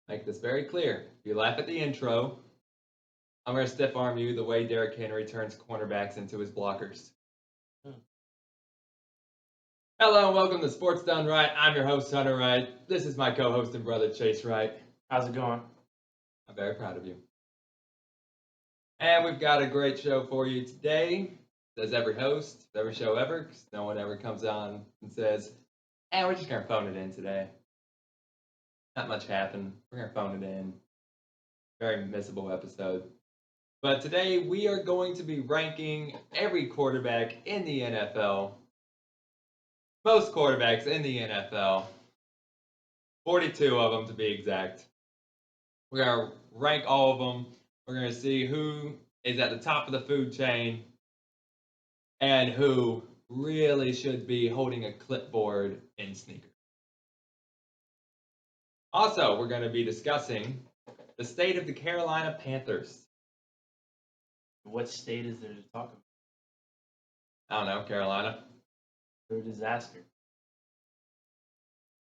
Make this very clear. If you laugh at the intro, I'm going to stiff arm you the way Derrick Henry turns cornerbacks into his blockers. Hello and welcome to Sports Done Right. I'm your host, Hunter Wright. This is my co-host and brother, Chase Wright. How's it going? I'm very proud of you. And we've got a great show for you today. As every host, every show ever, because no one ever comes on and says, we're just going to phone it in today. Not much happened. We're going to phone it in. Very missable episode. But today we are going to be ranking every quarterback in the NFL. Most quarterbacks in the NFL. 42 of them to be exact. We're going to rank all of them. We're going to see who is at the top of the food chain and who really should be holding a clipboard in sneakers. Also, we're going to be discussing the state of the Carolina Panthers. What state is there to talk about? I don't know, Carolina. They're a disaster.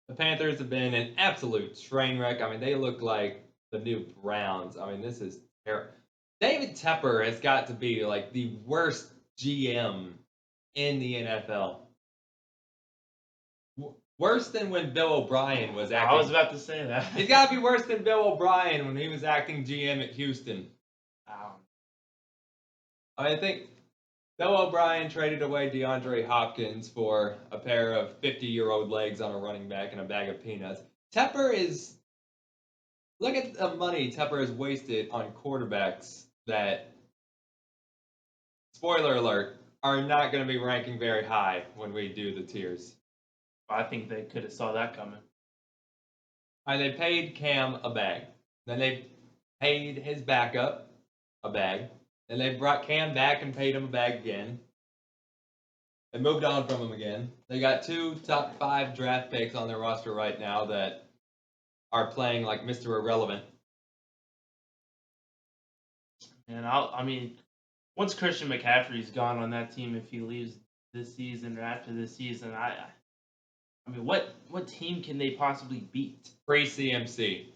The Panthers have been an absolute train wreck. I mean, they look like the new Browns. I mean, this is terrible. David Tepper has got to be like the worst GM in the NFL. Worse than when Bill O'Brien was acting. I was about to say that. He's got to be worse than Bill O'Brien when he was acting GM at Houston. I think Bill O'Brien traded away DeAndre Hopkins for a pair of 50-year-old legs on a running back and a bag of peanuts. Tepper is... Look at the money Tepper has wasted on quarterbacks that, spoiler alert, are not going to be ranking very high when we do the tiers. I think they could have saw that coming. And they paid Cam a bag. Then they paid his backup a bag. Then they brought Cam back and paid him a bag again. They moved on from him again. They got 2 top 5 draft picks on their roster right now that are playing like Mr. Irrelevant. And once Christian McCaffrey's gone on that team, if he leaves this season or after this season, what team can they possibly beat? Free CMC.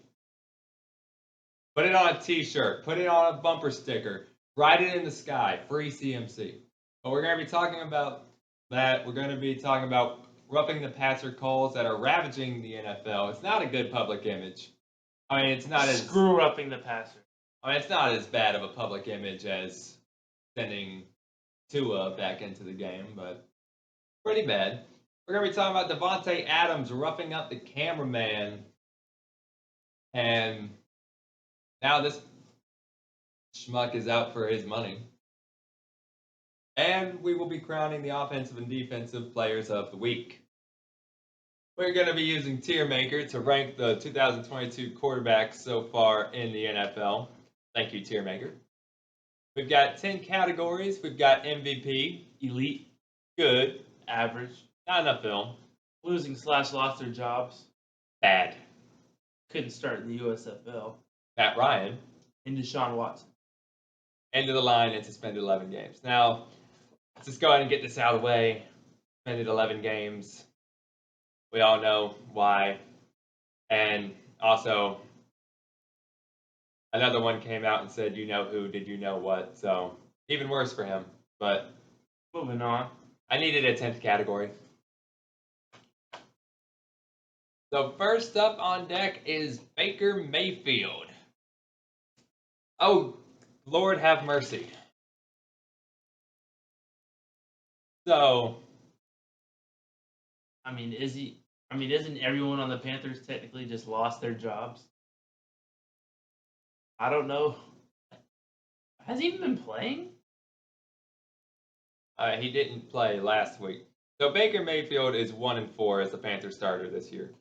Put it on a t-shirt. Put it on a bumper sticker. Write it in the sky. Free CMC. But we're going to be talking about that. We're going to be talking about roughing the passer calls that are ravaging the NFL. It's not a good public image. I mean, it's not as... Screw roughing the passer. I mean, it's not as bad of a public image as sending Tua back into the game, but pretty bad. We're going to be talking about Davante Adams roughing up the cameraman. And now this schmuck is out for his money. And we will be crowning the offensive and defensive players of the week. We're going to be using Tier Maker to rank the 2022 quarterbacks so far in the NFL. Thank you, Tier Maker. We've got 10 categories. We've got MVP, elite, good, average, not enough film, losing/lost their jobs, bad, couldn't start in the USFL, Pat Ryan, and Deshaun Watson. End of the line and suspended 11 games. Now, let's just go ahead and get this out of the way. Suspended 11 games. We all know why. And also, another one came out and said, you know who, did you know what? So, even worse for him. But, moving on. I needed a 10th category. So, first up on deck is Baker Mayfield. Oh, Lord have mercy. So, isn't everyone on the Panthers technically just lost their jobs? I don't know. Has he even been playing? He didn't play last week. So Baker Mayfield is 1-4 as the Panthers starter this year.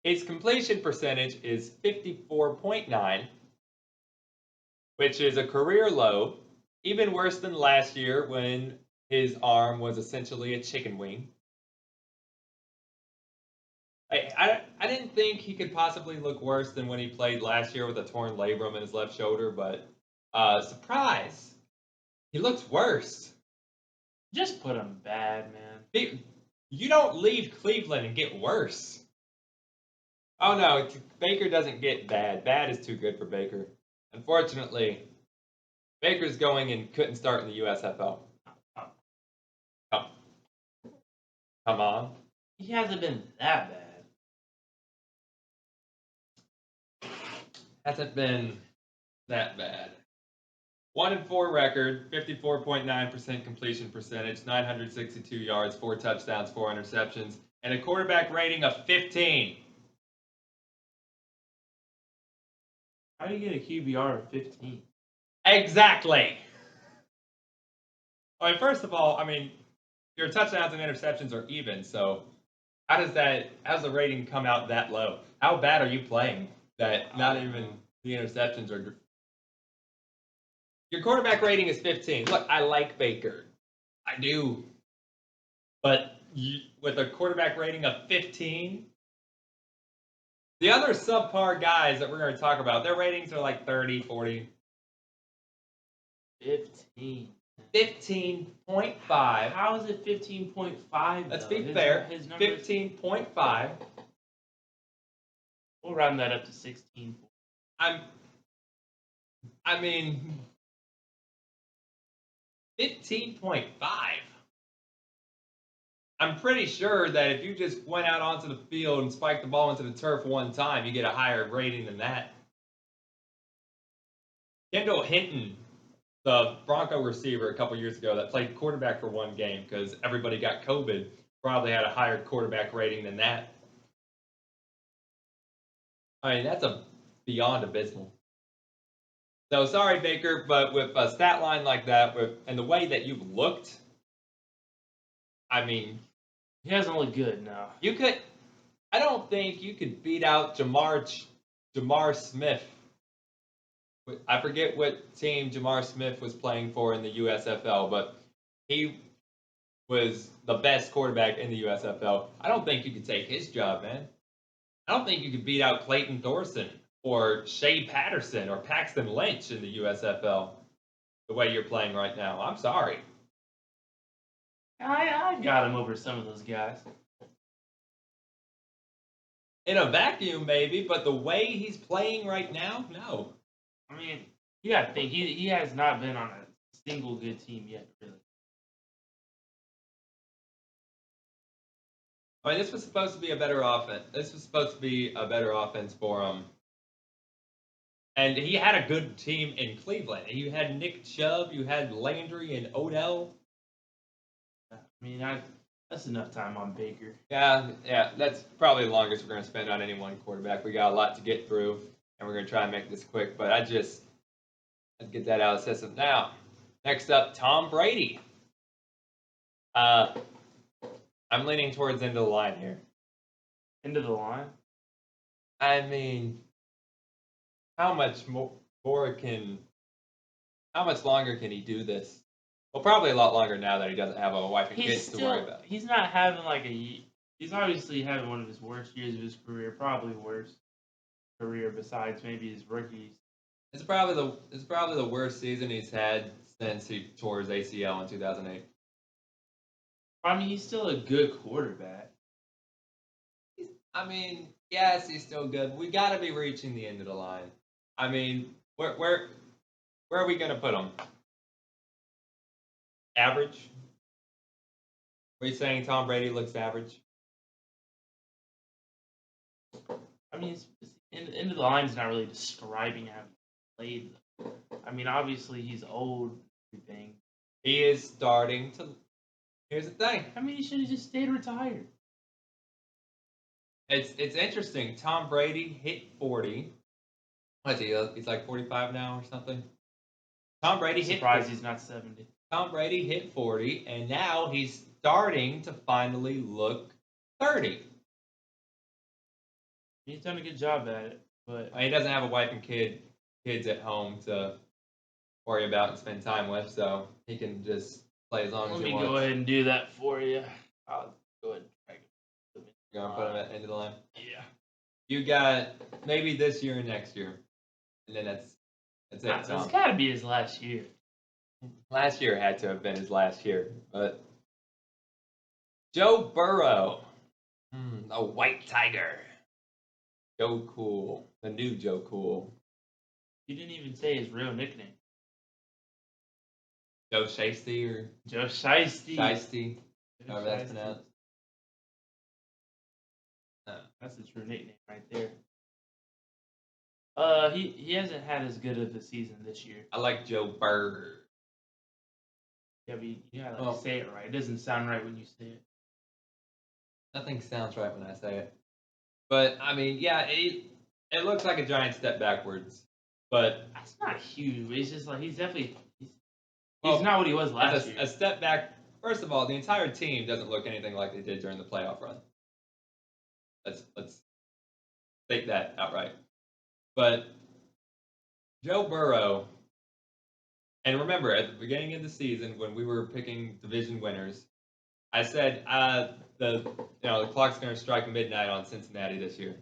His completion percentage is 54.9, which is a career low, even worse than last year when his arm was essentially a chicken wing. I didn't think he could possibly look worse than when he played last year with a torn labrum in his left shoulder, but surprise, he looks worse. Just put him bad, man. You don't leave Cleveland and get worse. Oh no, Baker doesn't get bad. Bad is too good for Baker. Unfortunately, Baker's going and couldn't start in the USFL. Come, come on. He hasn't been that bad. Hasn't been that bad. 1-4 record, 54.9% completion percentage, 962 yards, 4 touchdowns, 4 interceptions, and a quarterback rating of 15. How do you get a QBR of 15? Exactly. I mean, first of all, I mean, your touchdowns and interceptions are even, so how's the rating come out that low? How bad are you playing that not even the interceptions are? Your quarterback rating is 15. Look, I like Baker. I do. But with a quarterback rating of 15, the other subpar guys that we're going to talk about, their ratings are like 30, 40. 15. 15.5. How is it 15.5? Let's be fair. 15.5. We'll round that up to 16. I mean, 15.5. I'm pretty sure that if you just went out onto the field and spiked the ball into the turf one time, you get a higher rating than that. Kendall Hinton, the Bronco receiver a couple years ago that played quarterback for one game because everybody got COVID, probably had a higher quarterback rating than that. I mean, that's beyond abysmal. So sorry, Baker, but with a stat line like that, and the way that you've looked, I mean, he hasn't looked good now. I don't think you could beat out Jamar Smith. I forget what team Jamar Smith was playing for in the USFL, but he was the best quarterback in the USFL. I don't think you could take his job, man. I don't think you could beat out Clayton Thorson or Shea Patterson or Paxton Lynch in the USFL the way you're playing right now. I'm sorry. I got him over some of those guys. In a vacuum, maybe, but the way he's playing right now, no. I mean, you got to think, he has not been on a single good team yet, really. I mean, this was supposed to be a better offense. This was supposed to be a better offense for him. And he had a good team in Cleveland. You had Nick Chubb, you had Landry and Odell. I mean, that's enough time on Baker. Yeah, that's probably the longest we're going to spend on any one quarterback. We got a lot to get through, and we're going to try and make this quick. But let's get that out of the system. Now, next up, Tom Brady. I'm leaning towards end of the line here. End of the line? I mean, how much longer can he do this? Well, probably a lot longer now that he doesn't have a wife and kids to worry about. He's not having he's obviously having one of his worst years of his career, probably worst career besides maybe his rookies. It's probably the worst season he's had since he tore his ACL in 2008. I mean, he's still a good quarterback. Yes, he's still good. We got to be reaching the end of the line. I mean, where are we gonna put him? Average? Are you saying Tom Brady looks average? I mean, end of the line is not really describing how he played. I mean, obviously he's old. Everything. He is starting to. Here's the thing. I mean, he should have just stayed retired. It's interesting. Tom Brady hit 40. What is he? He's like 45 now or something. Tom Brady hit. Surprised he's not 70. Tom Brady hit 40, and now he's starting to finally look 30. He's done a good job at it, but he doesn't have a wife and kids at home to worry about and spend time with, so he can just play as long as he wants. Let me go ahead and do that for you. I'll go ahead and drag him. You're gonna put him at the end of the line? Yeah. You got maybe this year or next year, and then that's it. It's got to be his last year. Last year had to have been his last year, but Joe Burrow, the White Tiger. Joe Cool. The new Joe Cool. You didn't even say his real nickname. Joe Shiesty or Joe Shiesty. Shiesty. However that's pronounced. That's the true nickname right there. He hasn't had as good of a season this year. I like Joe Burr. Yeah, but you gotta say it right. It doesn't sound right when you say it. Nothing sounds right when I say it. But, I mean, yeah, it looks like a giant step backwards. But that's not huge. It's just like he's not what he was last year. A step back. First of all, the entire team doesn't look anything like they did during the playoff run. Let's state that outright. But Joe Burrow, and remember at the beginning of the season when we were picking division winners, I said the clock's going to strike midnight on Cincinnati this year,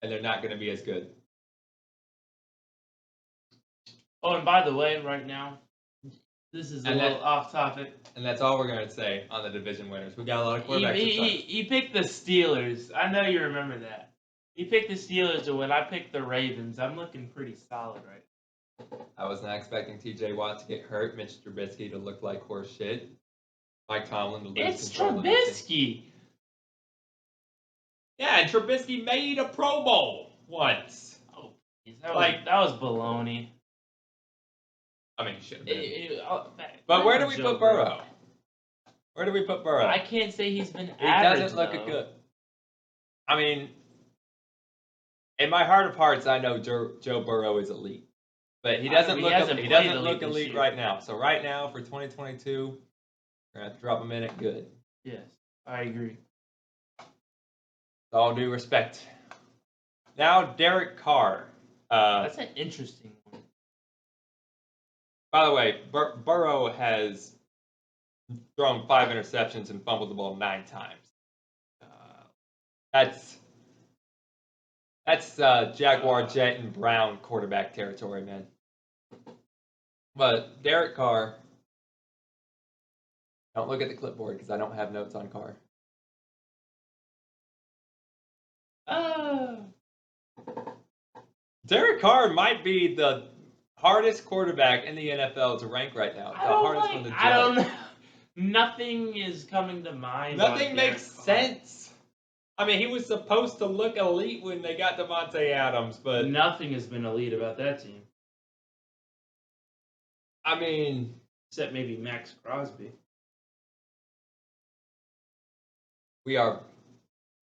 and they're not going to be as good. Oh, and by the way, right now, this is a little off topic. And that's all we're going to say on the division winners. We got a lot of quarterbacks. He picked the Steelers. I know you remember that. He picked the Steelers, and when I picked the Ravens, I'm looking pretty solid right now. I was not expecting T.J. Watt to get hurt, Mitch Trubisky to look like horse shit, Mike Tomlin to lose control. It's Trubisky! Yeah, and Trubisky made a Pro Bowl once. Oh, that was baloney. I mean, he should have been. But where do we put Burrow? Where do we put Burrow? I can't say he's been he average, doesn't look good. I mean, in my heart of hearts, I know Joe Burrow is elite. But he doesn't look elite right now. So right now, for 2022, we're going to have to drop him in at good. Yes, I agree. With all due respect. Now, Derek Carr. That's an interesting one. By the way, Burrow has thrown 5 interceptions and fumbled the ball 9 times. That's Jaguar, Jet, and Brown quarterback territory, man. But Derek Carr, don't look at the clipboard because I don't have notes on Carr. Derek Carr might be the hardest quarterback in the NFL to rank right now. The hardest one to judge. I don't know. Nothing is coming to mind. Nothing makes sense. I mean, he was supposed to look elite when they got Davante Adams, but nothing has been elite about that team. I mean, except maybe Max Crosby. We are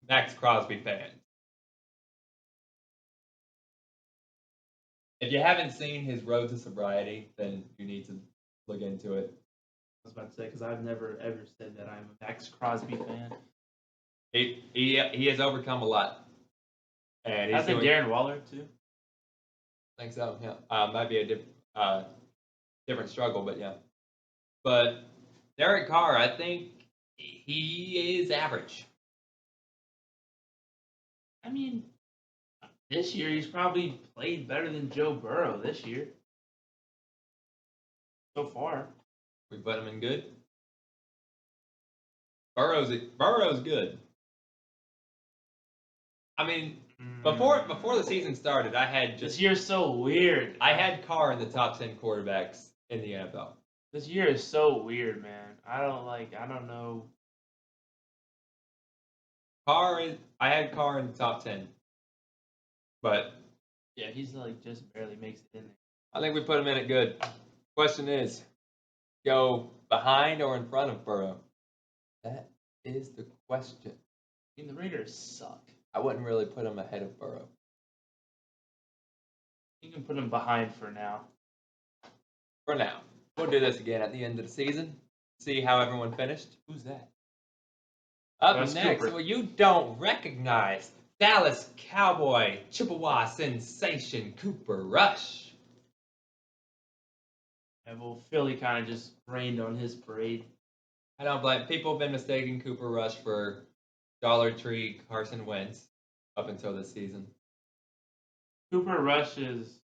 Max Crosby fans. If you haven't seen his road to sobriety, then you need to look into it. I was about to say, because I've never ever said that I'm a Max Crosby fan. He has overcome a lot. And I think Darren Waller too. I think so. Yeah, might be a different struggle, but yeah. But Derek Carr, I think he is average. I mean, this year he's probably played better than Joe Burrow this year. So far. We put him in good. Burrow's good. I mean, before the season started, I had this year's so weird. I had Carr in the top 10 quarterbacks in the NFL. This year is so weird, man. I don't know. I had Carr in the top 10. But yeah, he's like just barely makes it in there. I think we put him in at good. Question is, go behind or in front of Burrow? That is the question. I mean, the Raiders suck. I wouldn't really put him ahead of Burrow. You can put him behind for now. For now. We'll do this again at the end of the season. See how everyone finished. Who's that? Up next, Cooper. Well, you don't recognize Dallas Cowboy Chippewa sensation Cooper Rush. Yeah, well, Philly kind of just rained on his parade. I don't blame. People have been mistaking Cooper Rush for Dollar Tree Carson Wentz up until this season. Cooper Rush is...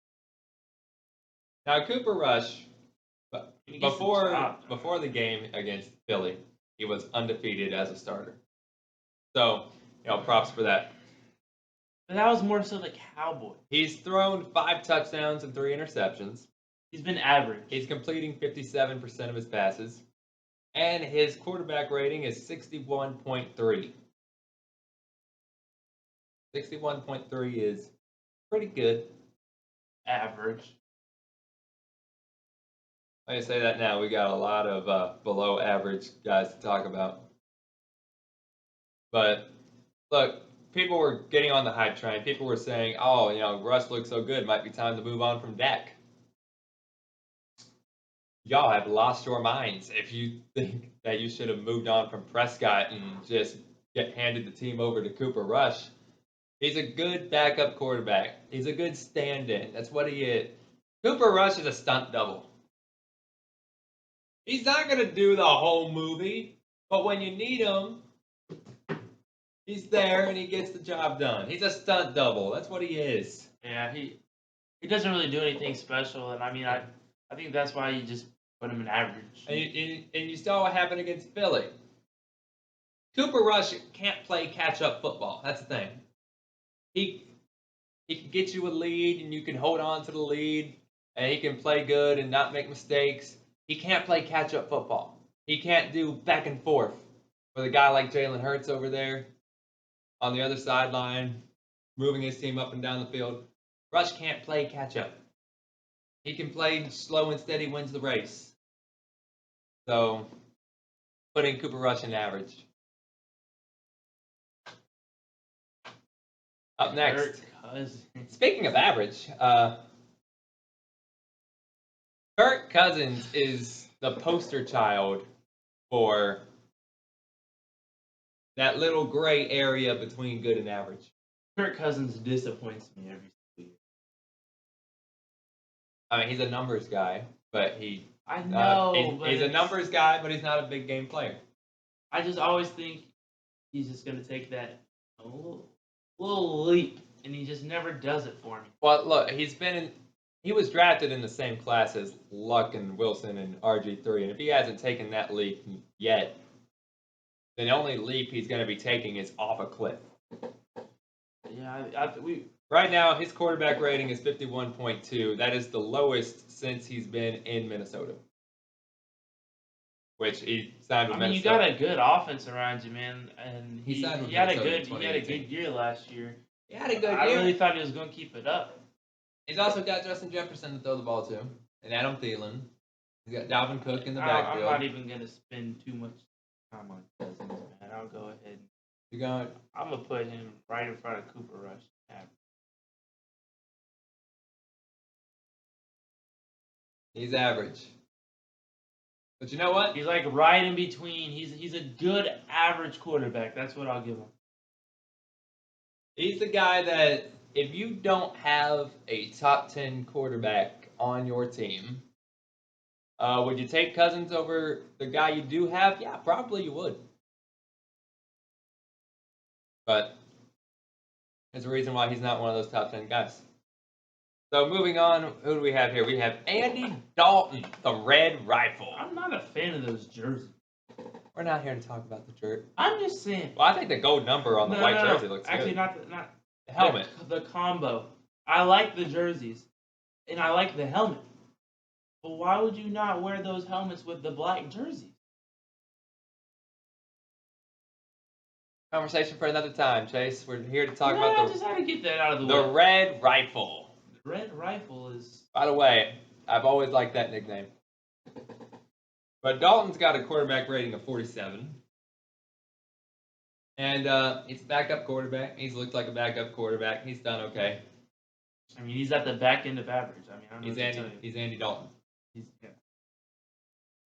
Now, Cooper Rush, before the game against Philly, he was undefeated as a starter. So, props for that. But that was more so the Cowboys. He's thrown 5 touchdowns and 3 interceptions. He's been average. He's completing 57% of his passes. And his quarterback rating is 61.3. 61.3 is pretty good. Average. I say that now. We got a lot of below average guys to talk about. But look, people were getting on the hype train. People were saying, "Oh, Russ looks so good. Might be time to move on from Dak." Y'all have lost your minds if you think that you should have moved on from Prescott and just handed the team over to Cooper Rush. He's a good backup quarterback. He's a good stand-in. That's what he is. Cooper Rush is a stunt double. He's not going to do the whole movie, but when you need him, he's there and he gets the job done. He's a stunt double. That's what he is. Yeah, he doesn't really do anything special, and I mean, I think that's why you just put him in average. And you saw what happened against Philly. Cooper Rush can't play catch-up football. That's the thing. He can get you a lead, and you can hold on to the lead, and he can play good and not make mistakes. He can't play catch-up football. He can't do back and forth with a guy like Jalen Hurts over there on the other sideline, moving his team up and down the field. Rush can't play catch-up. He can play slow and steady, wins the race. So, putting Cooper Rush in average. Up next. Speaking of average, Kirk Cousins is the poster child for that little gray area between good and average. Kirk Cousins disappoints me every single year. I mean, he's a numbers guy, but he's a numbers guy, but he's not a big game player. I just always think he's just going to take that little leap, and he just never does it for me. Well, look, he was drafted in the same class as Luck and Wilson and RG3, and if he hasn't taken that leap yet, then the only leap he's going to be taking is off a cliff. Yeah, right now, his quarterback rating is 51.2. That is the lowest since he's been in Minnesota. Which he signed with Minnesota. You got a good offense around you, man, and he had a good year last year. He had a good year. I really thought he was going to keep it up. He's also got Justin Jefferson to throw the ball to, and Adam Thielen. He's got Dalvin Cook in the backfield. I'm not even going to spend too much time on Cousins, man. I'll go ahead. I'm going to put him right in front of Cooper Rush. He's average. But you know what? He's like right in between. He's a good average quarterback. That's what I'll give him. He's the guy that if you don't have a top 10 quarterback on your team, would you take Cousins over the guy you do have? Yeah, probably you would. But there's a reason why he's not one of those top 10 guys. So moving on, who do we have here? We have Andy Dalton, the Red Rifle. I'm not a fan of those jerseys. We're not here to talk about the jersey. I'm just saying. Well, I think the gold number on the white jersey looks good. Actually, not the helmet. The combo. I like the jerseys, and I like the helmet. But why would you not wear those helmets with the black jerseys? Conversation for another time, Chase. We're here to talk about I just had to get that out of the way. The Red Rifle. The Red Rifle is... By the way, I've always liked that nickname. But Dalton's got a quarterback rating of 47. And he's a backup quarterback. He's looked like a backup quarterback. He's done okay. I mean, he's at the back end of average. I mean, I don't know what to tell you. He's Andy Dalton.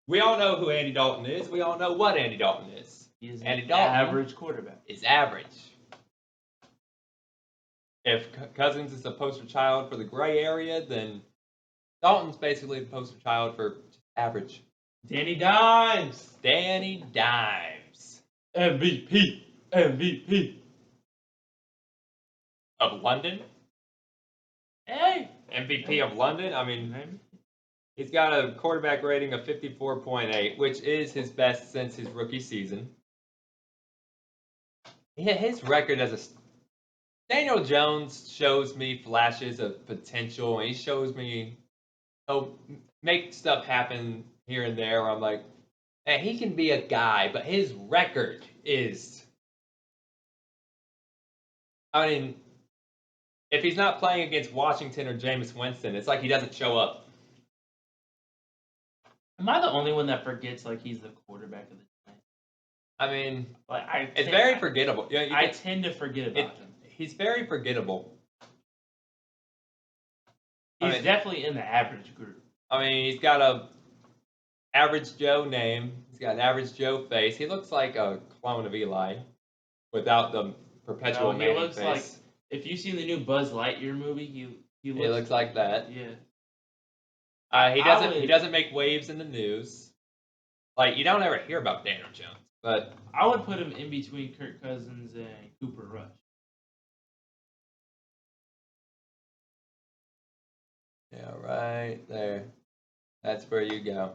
We all know who Andy Dalton is. We all know what Andy Dalton is. He's Andy an Dalton average quarterback. Is average. If Cousins is the poster child for the gray area, then Dalton's basically the poster child for average. Danny Dimes. Danny Dimes. MVP. Of London? Hey. MVP of London? I mean, he's got a quarterback rating of 54.8, which is his best since his rookie season. His record as Daniel Jones shows me flashes of potential, and he shows me he'll make stuff happen here and there. Where I'm like, man, he can be a guy, but his record is. I mean, if he's not playing against Washington or Jameis Winston, it's like he doesn't show up. Am I the only one that forgets like he's the quarterback of the Giants? I mean, Like it's very forgettable. Yeah, I tend to forget about him. He's very forgettable. He's definitely in the average group. I mean, he's got a average Joe name. He's got an average Joe face. He looks like a clone of Eli, without the perpetual he Manning looks face. like if you've seen the new Buzz Lightyear movie, he looks like that. Yeah. He doesn't make waves in the news. Like, you don't ever hear about Daniel Jones, but I would put him in between Kirk Cousins and Cooper Rush. yeah, right there. That's where you go.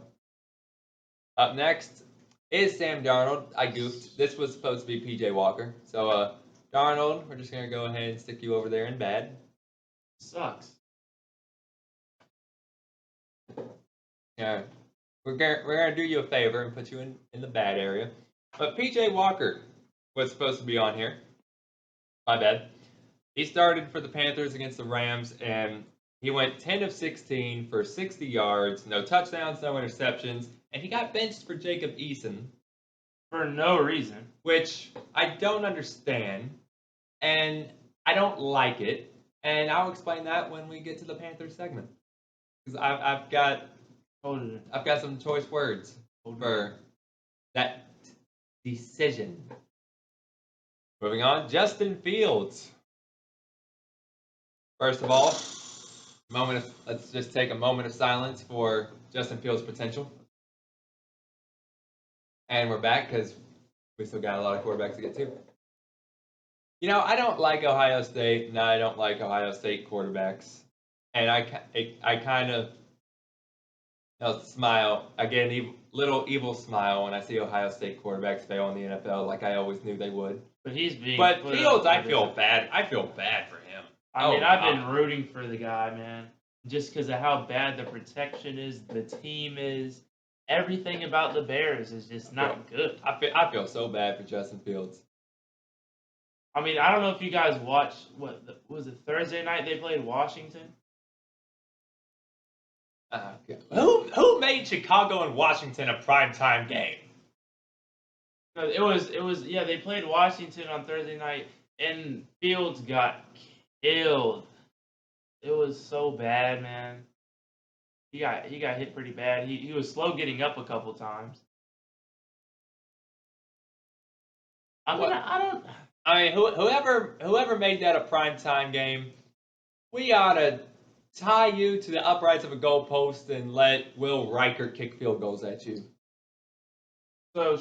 Up next is Sam Darnold. I goofed. This was supposed to be PJ Walker. So, Darnold, we're just going to go ahead and stick you over there in bad. Sucks. Yeah. We're going to do you a favor and put you in the bad area. But PJ Walker was supposed to be on here. My bad. He started for the Panthers against the Rams, and he went 10 of 16 for 60 yards, no touchdowns, no interceptions, and he got benched for Jacob Eason. For no reason. Which I don't understand, and I don't like it, and I'll explain that when we get to the Panthers segment. Because I've got some choice words for that decision. Moving on, Justin Fields. First of all, let's just take a moment of silence for Justin Fields' potential. And we're back because we still got a lot of quarterbacks to get to. You know, I don't like Ohio State, and I don't like Ohio State quarterbacks. And I kind of smile. I get a little evil smile when I see Ohio State quarterbacks fail in the NFL, like I always knew they would. But he's being. But Fields, I feel bad. I feel bad for him. I mean, I've been rooting for the guy, man, just because of how bad the protection is, the team is, everything about the Bears is just not good. I feel so bad for Justin Fields. I mean, I don't know if you guys watched was it Thursday night they played Washington? Who made Chicago and Washington a primetime game? It was they played Washington on Thursday night and Fields got killed. It was so bad, man. He got hit pretty bad. He was slow getting up a couple times. Whoever made that a primetime game, we ought to tie you to the uprights of a goalpost and let Will Reichert kick field goals at you. So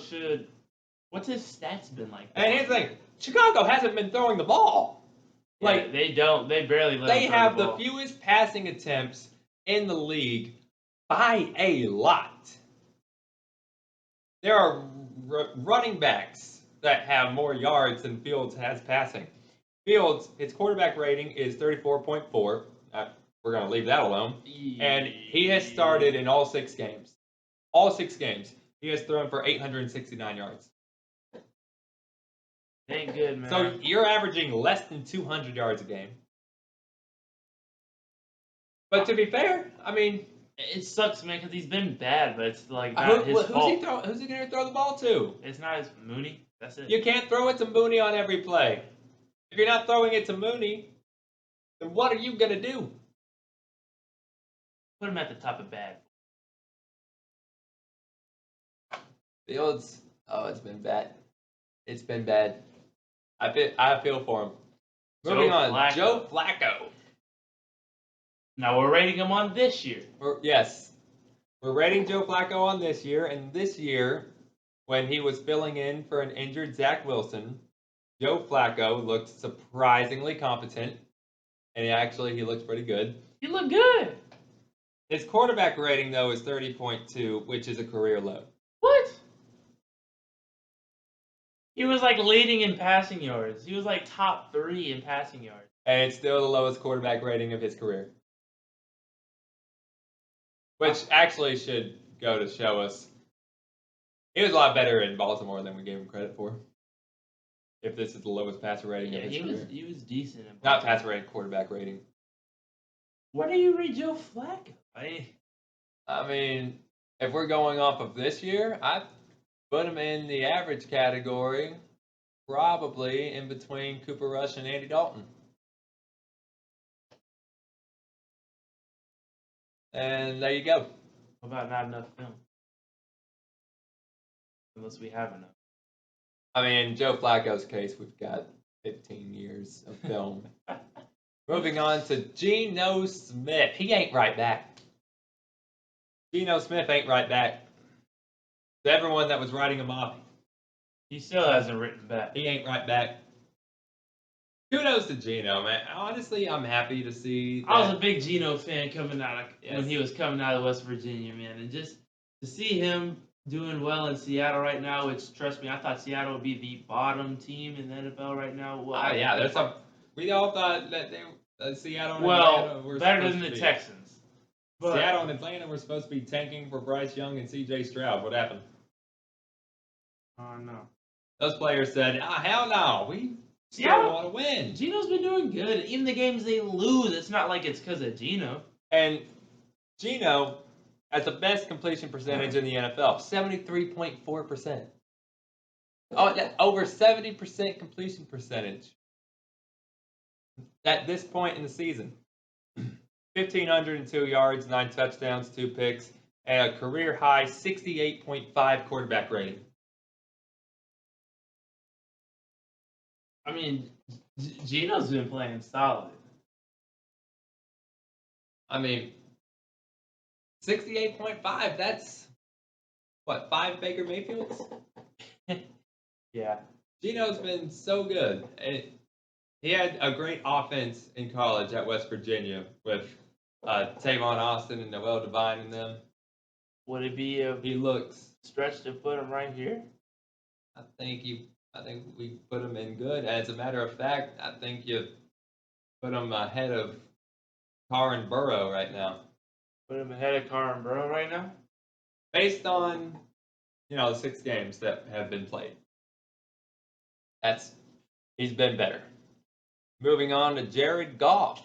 what's his stats been like? And here's the thing: Chicago hasn't been throwing the ball. Like they barely. They have the fewest passing attempts in the league by a lot. There are running backs that have more yards than Fields has passing. Fields, his quarterback rating is 34.4. We're going to leave that alone. And he has started in all 6 games. All 6 games. He has thrown for 869 yards. Ain't good, man. So you're averaging less than 200 yards a game. But to be fair, I mean, it sucks, man, because he's been bad, but it's like not his fault. Who's he going to throw the ball to? It's not his Mooney. That's it. You can't throw it to Mooney on every play. If you're not throwing it to Mooney, then what are you going to do? Put him at the top of bad. Fields, it's been bad. It's been bad. I feel for him. Moving on, Joe Flacco. Now we're rating him on this year. Yes. We're rating Joe Flacco on this year, and this year, when he was filling in for an injured Zach Wilson, Joe Flacco looked surprisingly competent, and he looked pretty good. He looked good. His quarterback rating, though, is 30.2, which is a career low. What? He was like leading in passing yards. He was like top 3 in passing yards. And it's still the lowest quarterback rating of his career. Which actually should go to show us he was a lot better in Baltimore than we gave him credit for. If this is the lowest passer rating of his career. He was decent. In Not passer rating, quarterback rating. Where do you rate Joe Flacco? I mean, if we're going off of this year, I'd put him in the average category, probably in between Cooper Rush and Andy Dalton. And there you go. What about not enough film? Unless we have enough. I mean, in Joe Flacco's case, we've got 15 years of film. Moving on to Geno Smith. He ain't right back. Geno Smith ain't right back. To everyone that was writing him off, he still hasn't written back. He ain't right back. Kudos to Geno, man. Honestly, I'm happy to see that. I was a big Geno fan coming out when he was coming out of West Virginia, man, and just to see him doing well in Seattle right now, which, trust me, I thought Seattle would be the bottom team in the NFL right now. Well, yeah, we all thought that Seattle and Atlanta were better than the Texans. But Seattle and Atlanta were supposed to be tanking for Bryce Young and C.J. Stroud. What happened? Oh, no. Those players said, hell no, we still want to win. Geno's been doing good. Even the games they lose, it's not like it's because of Geno. And Geno has the best completion percentage in the NFL, 73.4%. Over 70% completion percentage at this point in the season. 1,502 yards, 9 touchdowns, 2 picks, and a career-high 68.5 quarterback rating. I mean, Geno's been playing solid. I mean, 68.5, that's, what, 5 Baker Mayfields? Yeah. Geno's been so good. He had a great offense in college at West Virginia with Tavon Austin and Noel Devine and them. Would it be a he looks stretch to put him right here? I think we put him in good. As a matter of fact, I think you put him ahead of Carr and Burrow right now. Put him ahead of Carr and Burrow right now? Based on, the 6 games that have been played. He's been better. Moving on to Jared Goff.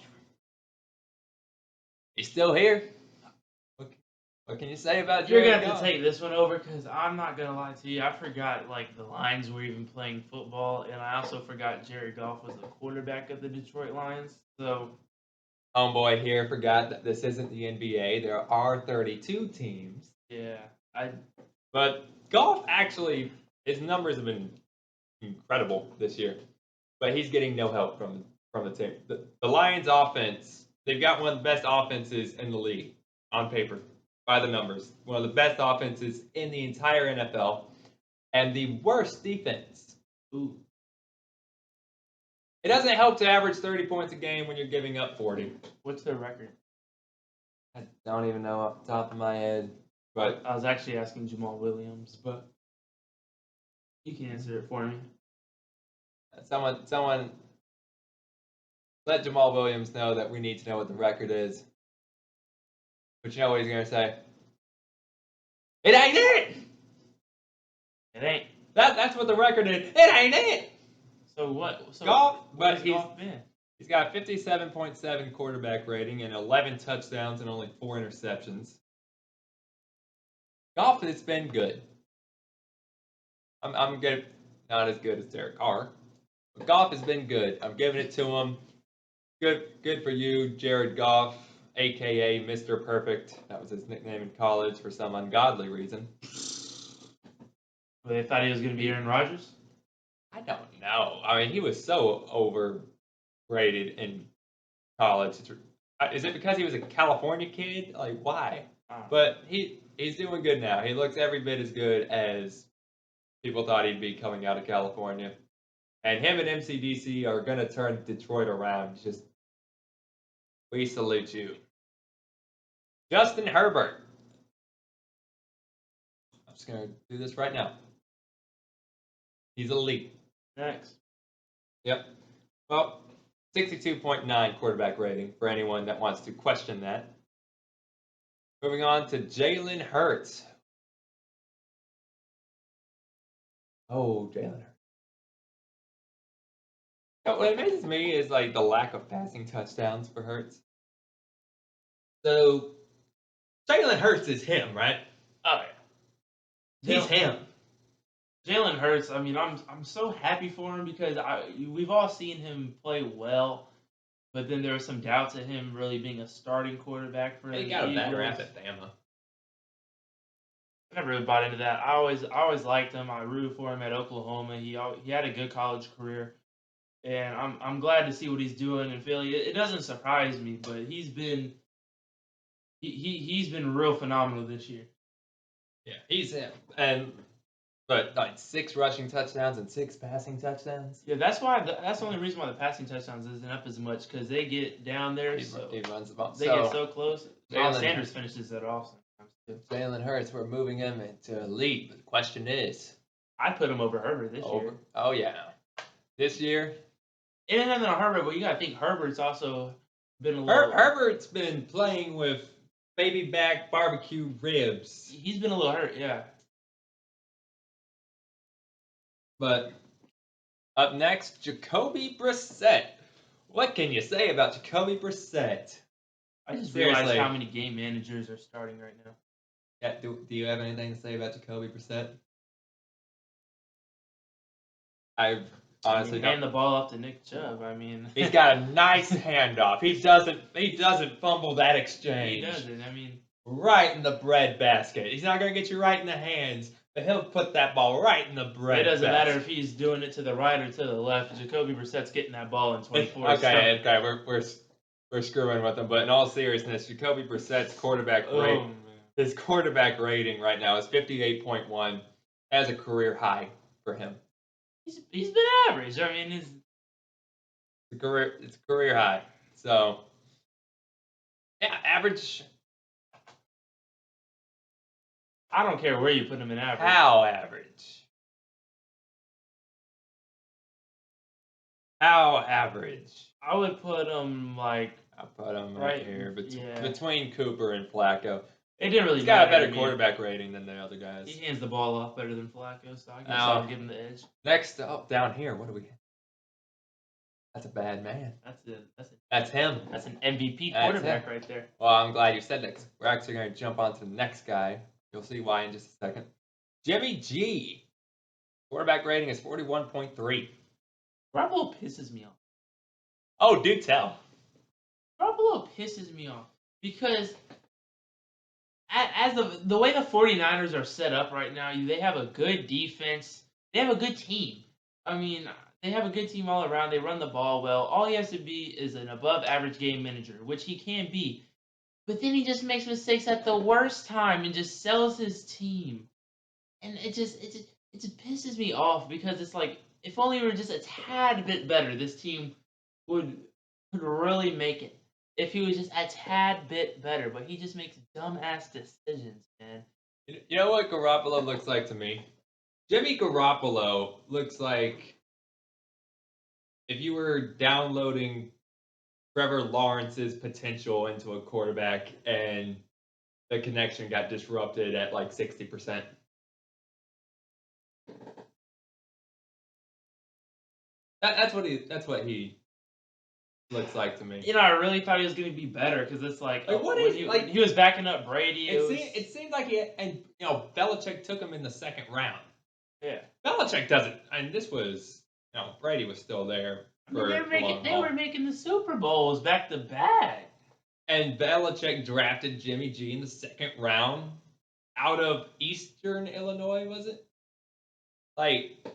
He's still here. What can you say about Jared Goff? You're going to have to take this one over because I'm not going to lie to you. I forgot, the Lions were even playing football, and I also forgot Jared Goff was the quarterback of the Detroit Lions. So, homeboy here forgot that this isn't the NBA. There are 32 teams. Yeah. But Goff actually, his numbers have been incredible this year. But he's getting no help from the team. The Lions offense, they've got one of the best offenses in the league on paper by the numbers. One of the best offenses in the entire NFL and the worst defense. Ooh. It doesn't help to average 30 points a game when you're giving up 40. What's their record? I don't even know off the top of my head. But I was actually asking Jamal Williams, but you can answer it for me. Someone let Jamal Williams know that we need to know what the record is. But you know what he's going to say? It ain't it! It ain't. That's what the record is. It ain't it! So what? So Goff, what has Goff been? He's got 57.7 quarterback rating and 11 touchdowns and only 4 interceptions. Goff has been good. I'm good. Not as good as Derek Carr. But Goff has been good. I'm giving it to him. Good for you, Jared Goff, a.k.a. Mr. Perfect. That was his nickname in college for some ungodly reason. Well, they thought he was going to be Aaron Rodgers? I don't know. I mean, he was so overrated in college. Is it because he was a California kid? Like, why? But he's doing good now. He looks every bit as good as people thought he'd be coming out of California. And him and MCDC are going to turn Detroit around. We salute you. Justin Herbert. I'm just going to do this right now. He's elite. Next. Yep. Well, 62.9 quarterback rating for anyone that wants to question that. Moving on to Jalen Hurts. Oh, Jalen Hurts. What amazes me is like the lack of passing touchdowns for Hurts. So, Jalen Hurts is him, right? Oh, yeah. He's him. Jalen Hurts, I mean, I'm so happy for him because we've all seen him play well, but then there were some doubts of him really being a starting quarterback for He the got a bad Eagles. rap at Bama. I never really bought into that. I always liked him. I rooted for him at Oklahoma. He had a good college career, and I'm glad to see what he's doing in Philly. It doesn't surprise me, but he's been real phenomenal this year. Yeah, he's him. But like 6 rushing touchdowns and 6 passing touchdowns. Yeah, that's the only reason why the passing touchdowns isn't up as much because they get down there. He runs the ball. They get so close. Miles Jalen- Sanders finishes that off sometimes too. Jalen Hurts, we're moving him into elite. But the question is, I put him over Herbert this year. Oh yeah, this year. It ain't nothing on Herbert, but you gotta think Herbert's also been a little. Herbert's been playing with baby back barbecue ribs. He's been a little hurt, yeah. But up next, Jacoby Brissett. What can you say about Jacoby Brissett? I just Seriously. realized how many game managers are starting right now. Yeah, do you have anything to say about Jacoby Brissett? I honestly hand the ball off to Nick Chubb. I mean, he's got a nice handoff. He doesn't fumble that exchange. He doesn't. I mean, right in the bread basket. He's not gonna get you right in the hands, but he'll put that ball right in the bread. It doesn't basket. matter if he's doing it to the right or to the left. Jacoby Brissett's getting that ball in 24. Okay, we're screwing with him. But in all seriousness, Jacoby Brissett's quarterback rating, his quarterback rating right now is 58.1, as a career high for him. He's been average. I mean, it's a career high. So yeah, average. I don't care where you put him in average. How average? How average? I would put him like. I'll put him right here between Cooper and Flacco. It didn't really He's matter. got a better quarterback rating than the other guys. He hands the ball off better than Flacco, so I guess I'll give him the edge. Next up, down here, what do we have? That's a bad man. That's him. That's an MVP quarterback right there. Well, I'm glad you said that, 'cause we're actually going to jump on to the next guy. You'll see why in just a second. Jimmy G. Quarterback rating is 41.3. Garoppolo pisses me off. Oh, do tell. Garoppolo pisses me off because as the way the 49ers are set up right now, they have a good defense. They have a good team. I mean, they have a good team all around. They run the ball well. All he has to be is an above-average game manager, which he can be. But then he just makes mistakes at the worst time and just sells his team. And it just pisses me off because it's like, if only we were just a tad bit better, this team could really make it. If he was just a tad bit better, but he just makes dumbass decisions, man. You know what Garoppolo looks like to me? Jimmy Garoppolo looks like if you were downloading Trevor Lawrence's potential into a quarterback and the connection got disrupted at like 60%. That's what he looks like to me. You know, I really thought he was going to be better because it's like he was backing up Brady. It seemed like Belichick took him in the second round. Yeah, Belichick doesn't. And this was Brady was still there. They were making the Super Bowls back to back. And Belichick drafted Jimmy G in the second round out of Eastern Illinois, was it? Like,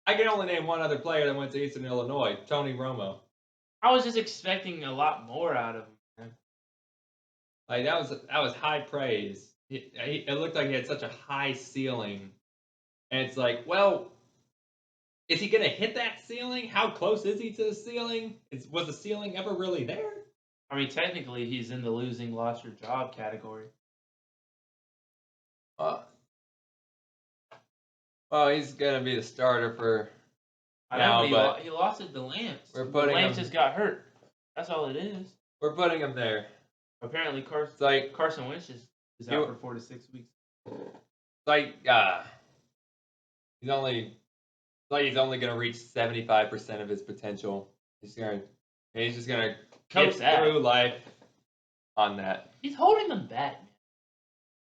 I can only name one other player that went to Eastern Illinois, Tony Romo. I was just expecting a lot more out of him, man. Like, that was high praise. It looked like he had such a high ceiling. And it's like, well, is he going to hit that ceiling? How close is he to the ceiling? Was the ceiling ever really there? I mean, technically, he's in the losing, lost your job category. Well, he's gonna be the starter for I now, know, but he lost it to Lance. we're But putting Lance him. just got hurt. That's all it is. We're putting him there. Apparently, It's like Carson Wentz is out for 4 to 6 weeks. it's like he's only gonna reach 75% of his potential. He's just gonna get through life on that. He's holding them back, man.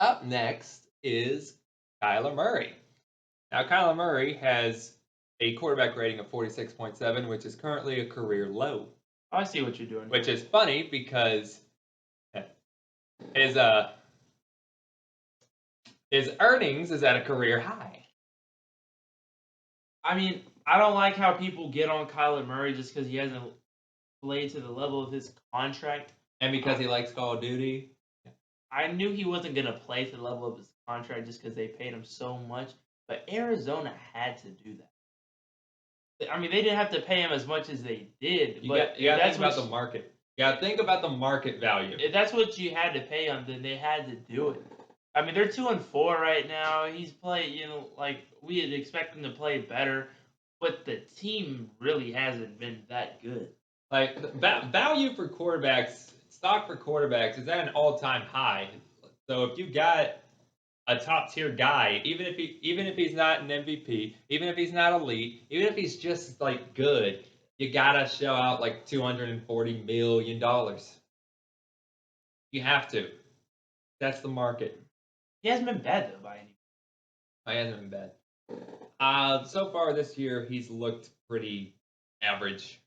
Up next is Kyler Murray. Now, Kyler Murray has a quarterback rating of 46.7, which is currently a career low. I see what you're doing. Which is funny because his earnings is at a career high. I mean, I don't like how people get on Kyler Murray just because he hasn't played to the level of his contract. And because he likes Call of Duty. I knew he wasn't going to play to the level of his contract just because they paid him so much. But Arizona had to do that. I mean, they didn't have to pay him as much as they did. You got to think about the market. You got to think about the market value. If that's what you had to pay him, then they had to do it. I mean, they're 2-4 right now. He's played, like we had expected him to play better, but the team really hasn't been that good. Like value for quarterbacks, stock for quarterbacks is at an all-time high. So if you got a top-tier guy, even if he's not an MVP, even if he's not elite, even if he's just like good, you gotta shell out like $240 million. You have to. That's the market. He hasn't been bad though by any. He hasn't been bad. So far this year, he's looked pretty average.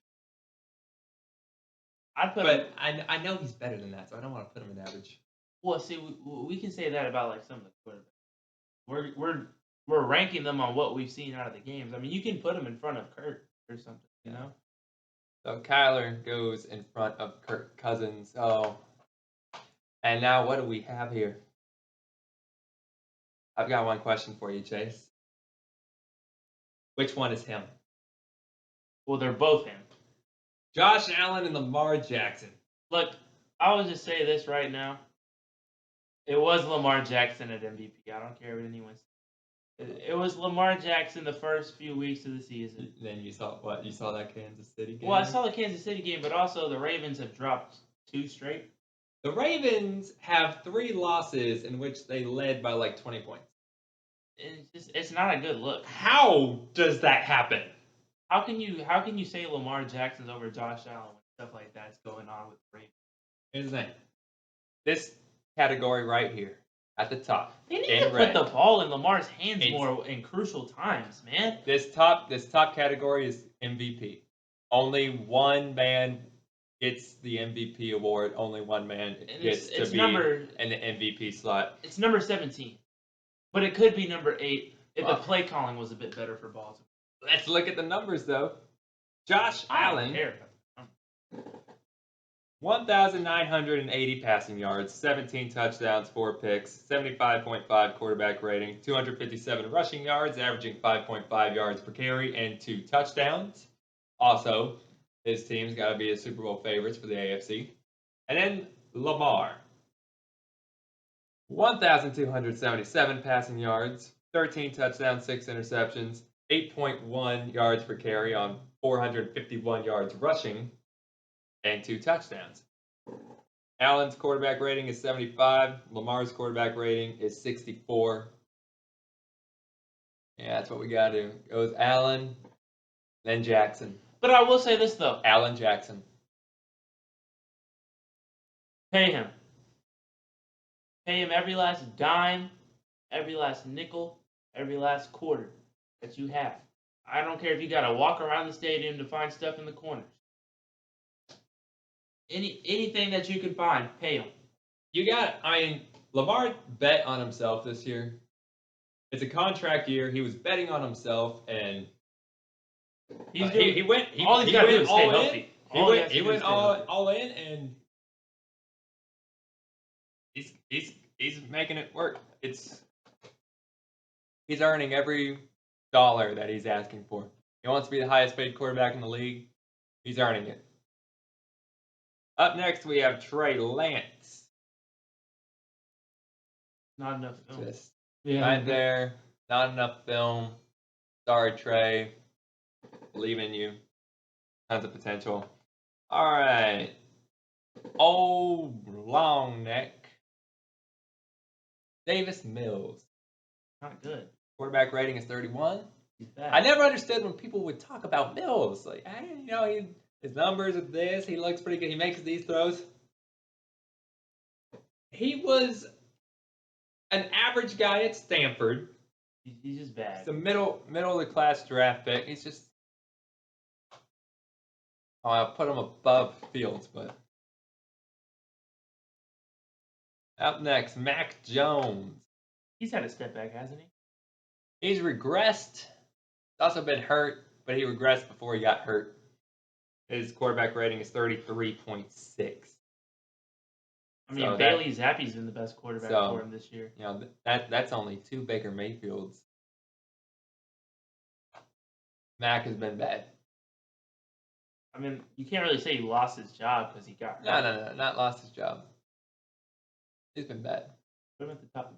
But I know he's better than that, so I don't want to put him in average. Well, see, we can say that about like some of the quarterbacks. We're ranking them on what we've seen out of the games. I mean, you can put them in front of Kirk or something, you know. So Kyler goes in front of Kirk Cousins. Oh, and now what do we have here? I've got one question for you, Chase. Which one is him? Well, they're both him. Josh Allen and Lamar Jackson. Look, I will just say this right now. It was Lamar Jackson at MVP. I don't care what anyone says. It was Lamar Jackson the first few weeks of the season. Then you saw what? You saw that Kansas City game? Well, I saw the Kansas City game, but also the Ravens have dropped 2 straight. The Ravens have 3 losses in which they led by like 20 points. It's not a good look. How does that happen? How can you say Lamar Jackson's over Josh Allen when stuff like that's going on with the Ravens? Here's the thing. This category right here at the top. They need to put the ball in Lamar's hands more in crucial times, man. This top category is MVP. Only one man gets the MVP award. Only one man gets to be in the MVP slot. It's number 17, but it could be number 8 if the play calling was a bit better for Baltimore. Let's look at the numbers though. Josh Allen. 1,980 passing yards, 17 touchdowns, 4 picks, 75.5 quarterback rating, 257 rushing yards, averaging 5.5 yards per carry, and 2 touchdowns. Also, his team's got to be the Super Bowl favorites for the AFC. And then Lamar. 1,277 passing yards, 13 touchdowns, 6 interceptions, 8.1 yards per carry on 451 yards rushing, and 2 touchdowns. Allen's quarterback rating is 75. Lamar's quarterback rating is 64. Yeah, that's what we got to do. It goes Allen, then Jackson. But I will say this, though. Allen Jackson. Pay him. Pay him every last dime, every last nickel, every last quarter that you have. I don't care if you got to walk around the stadium to find stuff in the corners. Anything that you can find, pay him. Lamar bet on himself this year. It's a contract year. He was betting on himself, and he went all in. He went all in, and he's making it work. He's earning every dollar that he's asking for. He wants to be the highest paid quarterback in the league. He's earning it. Up next, we have Trey Lance. Not enough film. Right there. Not enough film. Sorry, Trey. Believe in you. Tons of potential. All right. Old long neck. Davis Mills. Not good. Quarterback rating is 31. He's bad. I never understood when people would talk about Mills. Like, his numbers are this. He looks pretty good. He makes these throws. He was an average guy at Stanford. He's just bad. He's a middle of the class draft pick. He's just. Oh, I'll put him above Fields, but. Up next, Mac Jones. He's had a step back, hasn't he? He's regressed. He's also been hurt, but he regressed before he got hurt. His quarterback rating is 33.6. I mean, Bailey Zappi's been the best quarterback for him this year. You know, that's only 2 Baker Mayfields. Mac has been bad. I mean, you can't really say he lost his job because he got hurt. No, not lost his job. He's been bad. Put him at the top.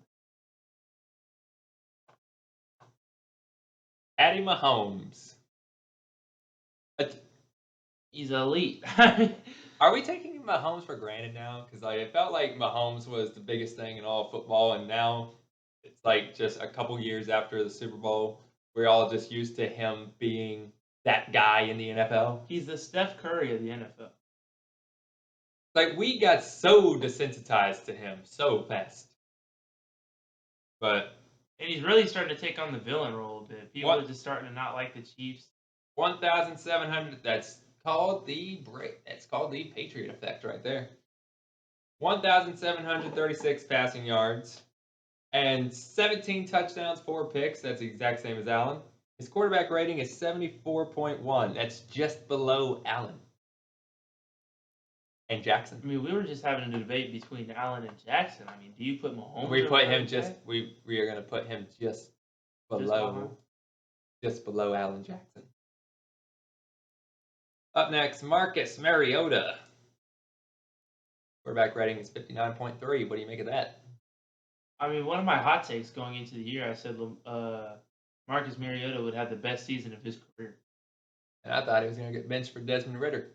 Patty Mahomes. He's elite. Are we taking Mahomes for granted now? Because it felt like Mahomes was the biggest thing in all of football, and now it's like just a couple years after the Super Bowl, we're all just used to him being that guy in the NFL. He's the Steph Curry of the NFL. Like, we got so desensitized to him so fast. And he's really starting to take on the villain role a bit. People are just starting to not like the Chiefs. 1,700. That's called the Patriot effect right there. 1,736 passing yards and 17 touchdowns, 4 picks. That's the exact same as Allen. His quarterback rating is 74.1. That's just below Allen and Jackson. I mean, we were just having a debate between Allen and Jackson. I mean, do you put Mahomes? We put him we are going to put him just below Allen Jackson. Up next, Marcus Mariota. Quarterback rating is 59.3. What do you make of that? I mean, one of my hot takes going into the year, I said Marcus Mariota would have the best season of his career. And I thought he was going to get benched for Desmond Ridder.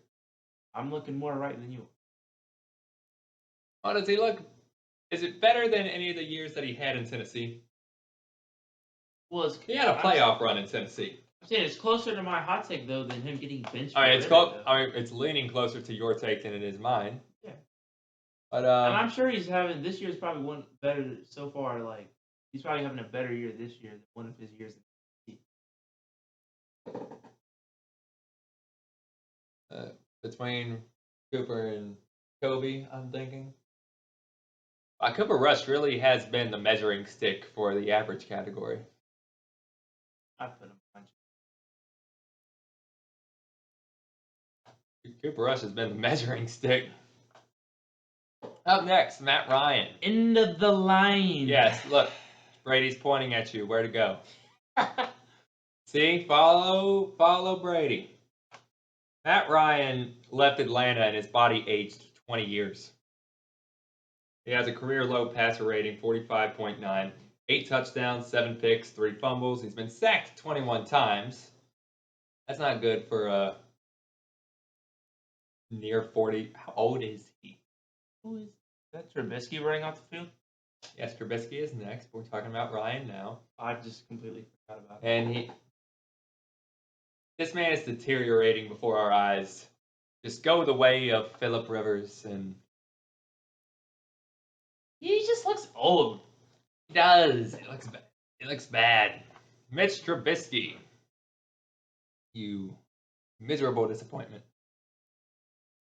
I'm looking more right than you. How does he look? Is it better than any of the years that he had in Tennessee? Well, he had a playoff run in Tennessee. I'm saying it's closer to my hot take though than him getting benched. It's leaning closer to your take than it is mine. Yeah. But and I'm sure he's having this year's probably one better so far. Like he's probably having a better year this year than one of his years in Tennessee. Between Cooper and Kobe, I'm thinking. Cooper Rush really has been the measuring stick for the average category. I put him on. Cooper Rush has been the measuring stick. Up next, Matt Ryan. End of the line. Yes, look. Brady's pointing at you. Where to go? See? Follow Brady. Matt Ryan left Atlanta and his body aged 20 years. He has a career low passer rating, 45.9. 8 touchdowns, 7 picks, 3 fumbles. He's been sacked 21 times. That's not good for near 40. How old is he? Who is that? Trubisky running off the field? Yes, Trubisky is next. We're talking about Ryan now. I just completely forgot about it. And this man is deteriorating before our eyes. Just go the way of Phillip Rivers, and he just looks old. He does. It looks bad. It looks bad. Mitch Trubisky. You miserable disappointment.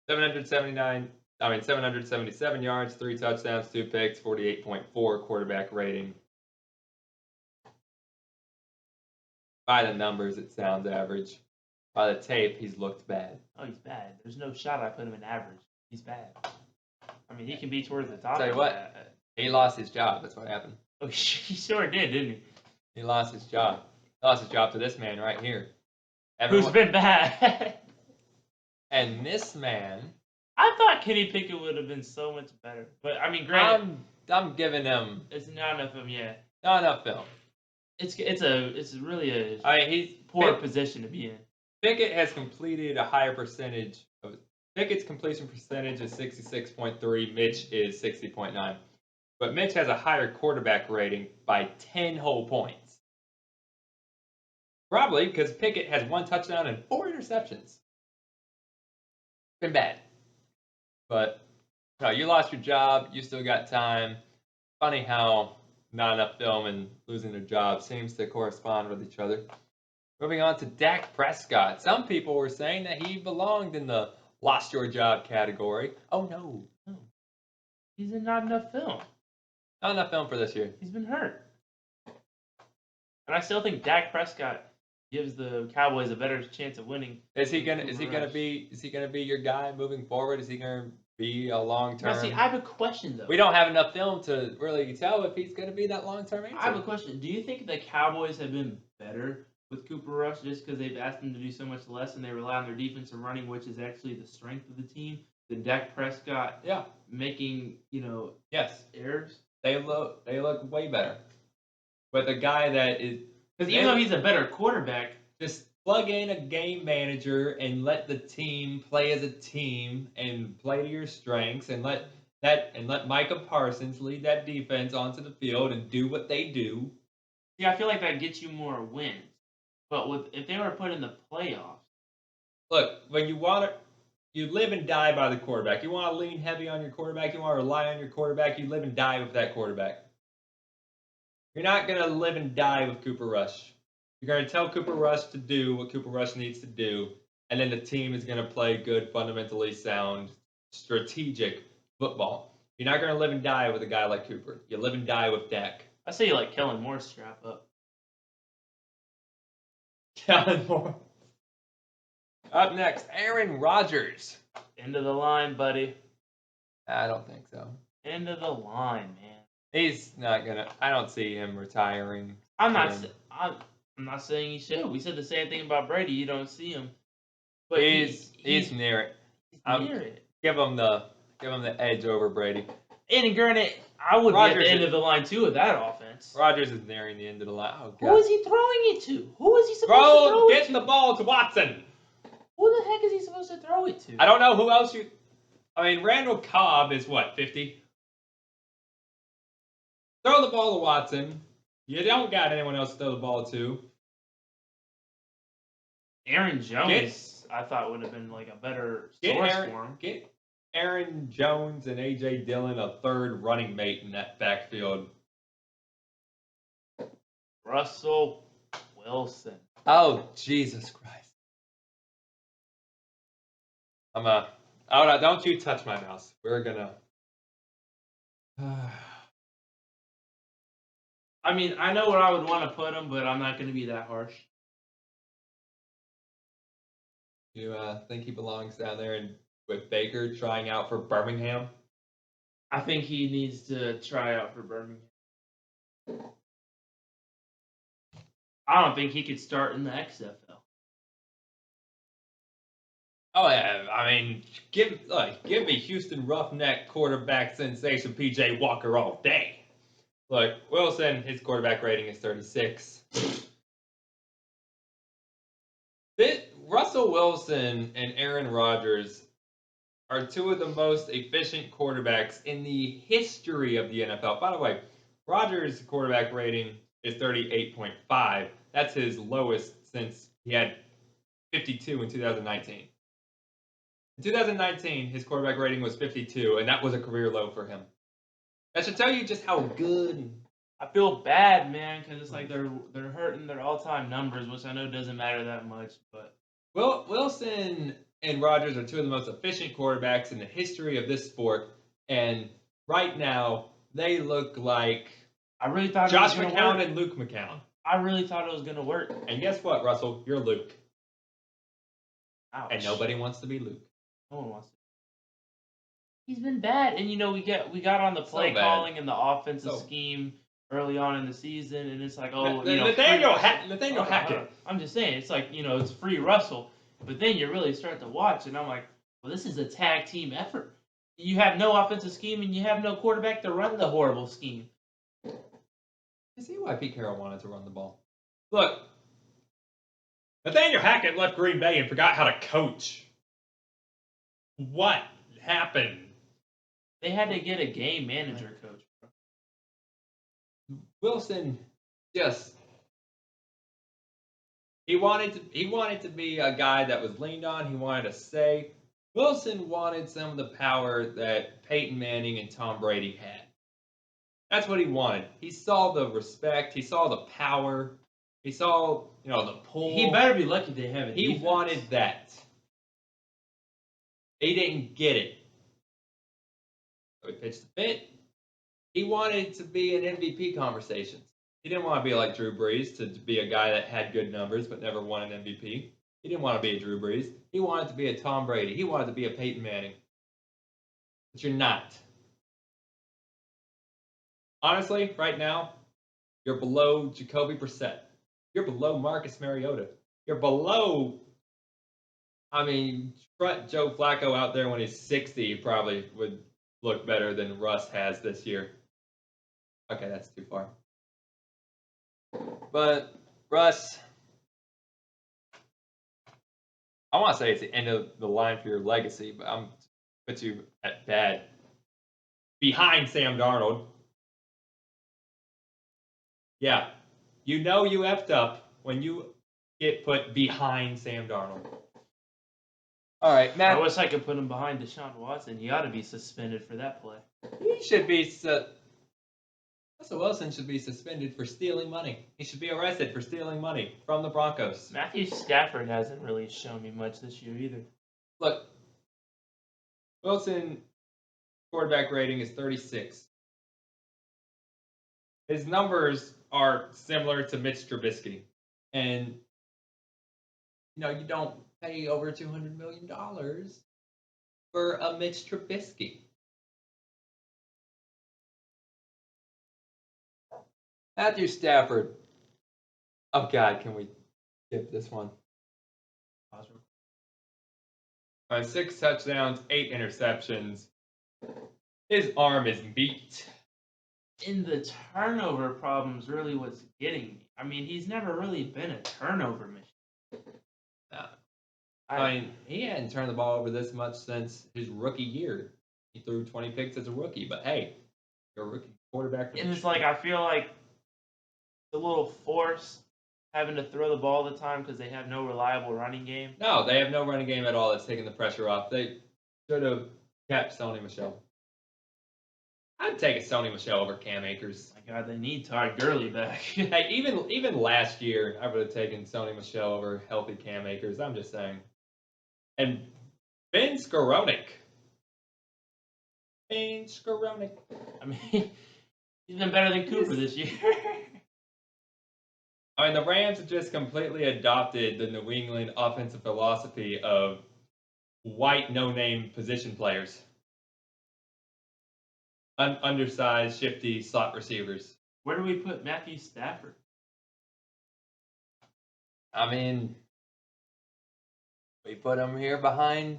777 yards, 3 touchdowns, 2 picks, 48.4 quarterback rating. By the numbers, it sounds average. By the tape, he's looked bad. Oh, he's bad. There's no shot I put him in average. He's bad. I mean, he can be towards the top. Tell you what, he lost his job. That's what happened. Oh, he sure did, didn't he? He lost his job. He lost his job to this man right here. Who's been bad. And this man... I thought Kenny Pickett would have been so much better. But, I mean, granted... I'm giving him... It's not enough of him yet. Not enough film. It's really a I mean, poor position to be in. Pickett has completed a higher percentage of Pickett's completion percentage is 66.3. Mitch is 60.9. But Mitch has a higher quarterback rating by 10 whole points. Probably because Pickett has 1 touchdown and 4 interceptions. Been bad. But no, you lost your job. You still got time. Funny how not enough film and losing a job seems to correspond with each other. Moving on to Dak Prescott. Some people were saying that he belonged in the lost your job category. Oh, no. He's in not enough film. Not enough film for this year. He's been hurt. And I still think Dak Prescott gives the Cowboys a better chance of winning. Is he gonna be your guy moving forward? Is he gonna be a long term? Now, see, I have a question though. We don't have enough film to really tell if he's gonna be that long term answer. I have a question. Do you think the Cowboys have been better with Cooper Rush just because they've asked them to do so much less and they rely on their defensive running, which is actually the strength of the team, than Dak Prescott making errors? They look way better. But the guy that is because even though he's a better quarterback, just plug in a game manager and let the team play as a team and play to your strengths and let Micah Parsons lead that defense onto the field and do what they do. See, I feel like that gets you more wins. But if they were put in the playoffs, look, when you live and die by the quarterback. You want to lean heavy on your quarterback. You want to rely on your quarterback. You live and die with that quarterback. You're not going to live and die with Cooper Rush. You're going to tell Cooper Rush to do what Cooper Rush needs to do, and then the team is going to play good, fundamentally sound, strategic football. You're not going to live and die with a guy like Cooper. You live and die with Dak. I say you like Kellen Moore strap up. Kellen Moore. Up next, Aaron Rodgers. End of the line, buddy. I don't think so. End of the line, man. He's not gonna. I don't see him retiring. I'm not saying he should. We said the same thing about Brady. You don't see him, but he's near it. Near it. Give him the edge over Brady. And granted, I would be at the end of the line too with that offense. Rodgers is nearing the end of the line. Oh, God. Who is he throwing it to? Who is he supposed to throw it to? Get the ball to Watson. Who the heck is he supposed to throw it to? I don't know who else you. I mean, Randall Cobb is what, 50? Throw the ball to Watson. You don't got anyone else to throw the ball to. Aaron Jones, I thought would have been like a better source for him. Get Aaron Jones and A.J. Dillon a third running mate in that backfield. Russell Wilson. Oh, Jesus Christ. Don't you touch my mouse. We're gonna. I mean, I know where I would want to put him, but I'm not going to be that harsh. You think he belongs down there with Baker trying out for Birmingham? I think he needs to try out for Birmingham. I don't think he could start in the XFL. Oh yeah, I mean, give me Houston Roughneck quarterback sensation P.J. Walker all day. Look, Wilson, his quarterback rating is 36. Russell Wilson and Aaron Rodgers are two of the most efficient quarterbacks in the history of the NFL. By the way, Rodgers' quarterback rating is 38.5. That's his lowest since he had 52 in 2019. In 2019, his quarterback rating was 52, and that was a career low for him. That should tell you just how good. I feel bad, man, because it's like they're hurting their all-time numbers, which I know doesn't matter that much. But Wilson and Rodgers are two of the most efficient quarterbacks in the history of this sport, and right now they look like I really thought Josh McCown and Luke McCown. I really thought it was going to work. And guess what, Russell? You're Luke. Ouch. And nobody wants to be Luke. No one wants to. He's been bad, and we got on the play calling and the offensive scheme early on in the season, and it's like, Nathaniel Hackett. I'm just saying, it's like it's free Russell, but then you really start to watch, and I'm like, well, this is a tag team effort. You have no offensive scheme, and you have no quarterback to run the horrible scheme. I see why Pete Carroll wanted to run the ball. Look, Nathaniel Hackett left Green Bay and forgot how to coach. What happened? They had to get a game manager coach. Wilson just he wanted to be a guy that was leaned on. He wanted to say. Wilson wanted some of the power that Peyton Manning and Tom Brady had. That's what he wanted. He saw the respect. He saw the power. He saw, the pull. He better be lucky they have it. He wanted that. He didn't get it. So he pitched the fit. He wanted to be in MVP conversations. He didn't want to be like Drew Brees, to be a guy that had good numbers but never won an MVP. He didn't want to be a Drew Brees. He wanted to be a Tom Brady. He wanted to be a Peyton Manning. But you're not. Honestly, right now, you're below Jacoby Brissett. You're below Marcus Mariota. You're below, Joe Flacco out there when he's 60 probably would look better than Russ has this year. Okay, that's too far. But Russ, I want to say it's the end of the line for your legacy, but I'm put you at bad. Behind Sam Darnold. Yeah, you effed up when you get put behind Sam Darnold. All right, Matt. I wish I could put him behind Deshaun Watson. He ought to be suspended for that play. He should be. Russell Wilson should be suspended for stealing money. He should be arrested for stealing money from the Broncos. Matthew Stafford hasn't really shown me much this year either. Look, Wilson quarterback rating is 36. His numbers are similar to Mitch Trubisky. And, you don't pay over $200 million for a Mitch Trubisky. Matthew Stafford. Oh, God, can we skip this one? On 6 touchdowns, 8 interceptions. His arm is beat. And the turnover problem's really what's getting me. He's never really been a turnover machine. He hadn't turned the ball over this much since his rookie year. He threw 20 picks as a rookie, but hey, you're a rookie quarterback. And it's I feel like a little forced having to throw the ball all the time because they have no reliable running game. No, they have no running game at all. That's taking the pressure off. They should have kept Sony Michel. I'd take a Sony Michel over Cam Akers. My God, they need Todd Gurley back. Hey, even last year, I would have taken Sony Michel over healthy Cam Akers. I'm just saying. And Ben Skowronek. He's been better than Cooper this year. The Rams have just completely adopted the New England offensive philosophy of white, no-name position players. Undersized, shifty slot receivers. Where do we put Matthew Stafford? We put him here behind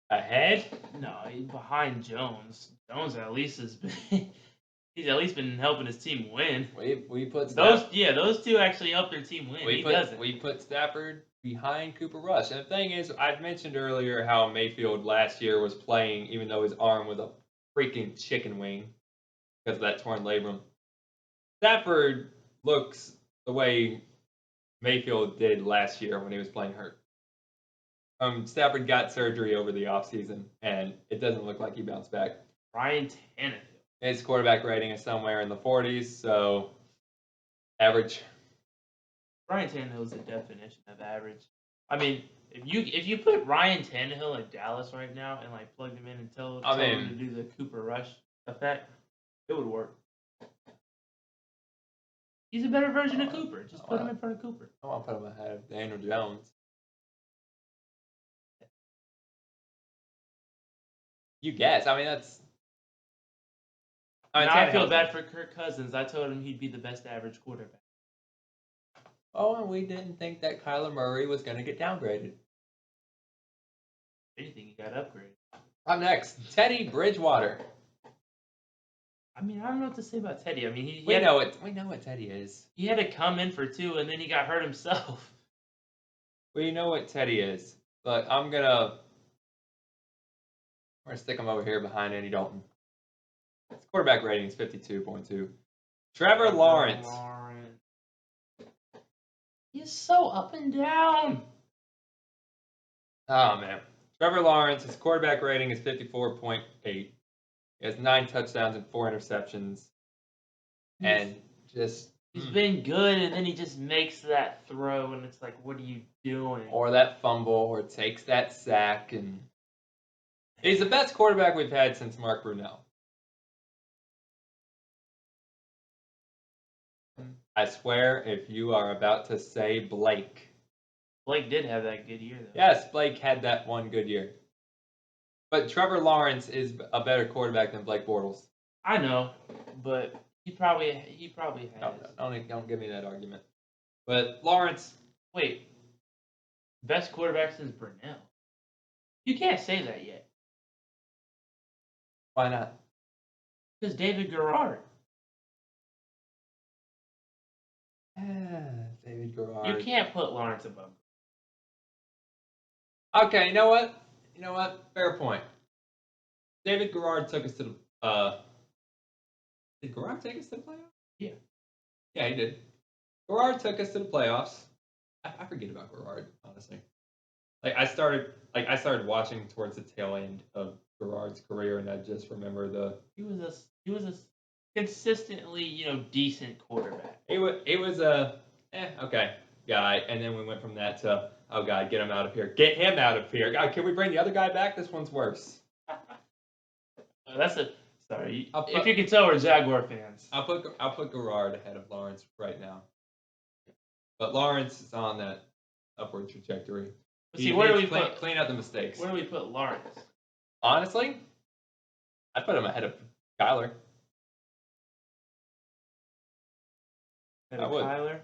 ahead? No, he's behind Jones. Jones at least has been he's at least been helping his team win. We put those two actually helped their team win. We put Stafford behind Cooper Rush. And the thing is, I've mentioned earlier how Mayfield last year was playing even though his arm was a freaking chicken wing because of that torn labrum. Stafford looks the way Mayfield did last year when he was playing hurt. Stafford got surgery over the offseason, and it doesn't look like he bounced back. Ryan Tannehill. His quarterback rating is somewhere in the 40s, so average. Ryan Tannehill is the definition of average. If you put Ryan Tannehill in Dallas right now and plug him in and tell him to do the Cooper Rush effect, it would work. He's a better version of Cooper. Just put him in front of Cooper. I want to put him ahead of Daniel Jones. You guess. That's. I feel bad for Kirk Cousins. I told him he'd be the best average quarterback. Oh, and we didn't think that Kyler Murray was going to get downgraded. If anything, he got upgraded. Up next, Teddy Bridgewater. I mean, I don't know what to say about Teddy. I mean, he We had, know what Teddy is. he had to come in for 2, and then he got hurt himself. We know what Teddy is. But I'm gonna stick him over here behind Andy Dalton. His quarterback rating is 52.2. Trevor Lawrence. He's so up and down. Oh man. Trevor Lawrence, his quarterback rating is 54.8. He has 9 touchdowns and 4 interceptions. And just He's been good, and then he just makes that throw, and it's like, what are you doing? or that fumble, or takes that sack, and he's the best quarterback we've had since Mark Brunell. I swear, if you are about to say Blake. Blake did have that good year, though. Yes, Blake had that one good year. But Trevor Lawrence is a better quarterback than Blake Bortles. I know, but he probably has. Don't give me that argument. But Lawrence, Wait, best quarterback since Brunell? You can't say that yet. why not? Because David Garrard. David Garrard. You can't put Lawrence above. Okay, you know what? Fair point. David Garrard took us to the. Did Garrard take us to the playoffs? Yeah. Yeah, he did. Garrard took us to the playoffs. I forget about Garrard, honestly. I started watching towards the tail end of Garrard's career, and I just remember He was a consistently, decent quarterback. He was a okay guy, and then we went from that to, oh god, get him out of here, get him out of here. God, can we bring the other guy back? This one's worse. Sorry. If you can tell, we're Jaguar fans. I'll put Garrard ahead of Lawrence right now, but Lawrence is on that upward trajectory. See, where do we clean out the mistakes? Where do we put Lawrence? Honestly, I put him ahead of Kyler. I would. Kyler?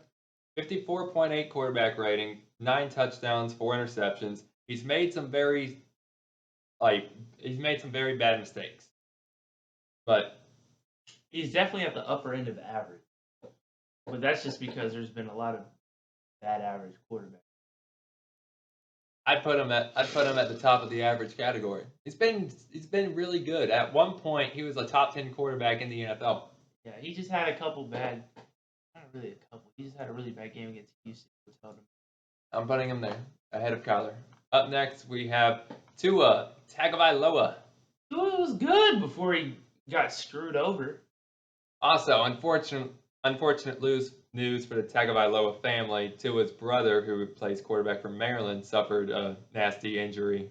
54.8 quarterback rating, 9 touchdowns, 4 interceptions. He's made some very bad mistakes. But he's definitely at the upper end of average. But that's just because there's been a lot of bad average quarterbacks. I'd put him at the top of the average category. He's been really good. At one point, he was a top 10 quarterback in the NFL. Yeah, he just had a couple bad. Not really a couple. He just had a really bad game against Houston, which held him. I'm putting him there, ahead of Kyler. Up next, we have Tua Tagovailoa. Tua was good before he got screwed over. Also, unfortunate news for the Tagovailoa family. Tua's brother, who plays quarterback for Maryland, suffered a nasty injury.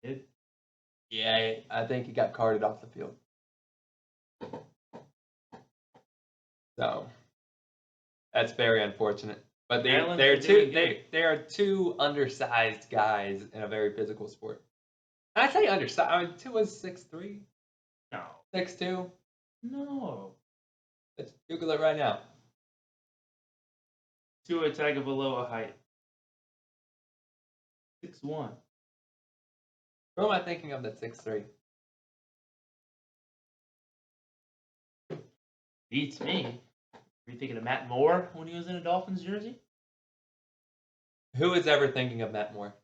Did? Yeah, I think he got carted off the field. So that's very unfortunate. But they are two undersized guys in a very physical sport. I say undersized. I mean, Tua's 6'3". No. 6'2". No. Let's Google it right now. Tua Tagovailoa height. 6'1". Who am I thinking of that's 6'3"? Beats me. Were you thinking of Matt Moore when he was in a Dolphins jersey? Who is ever thinking of Matt Moore?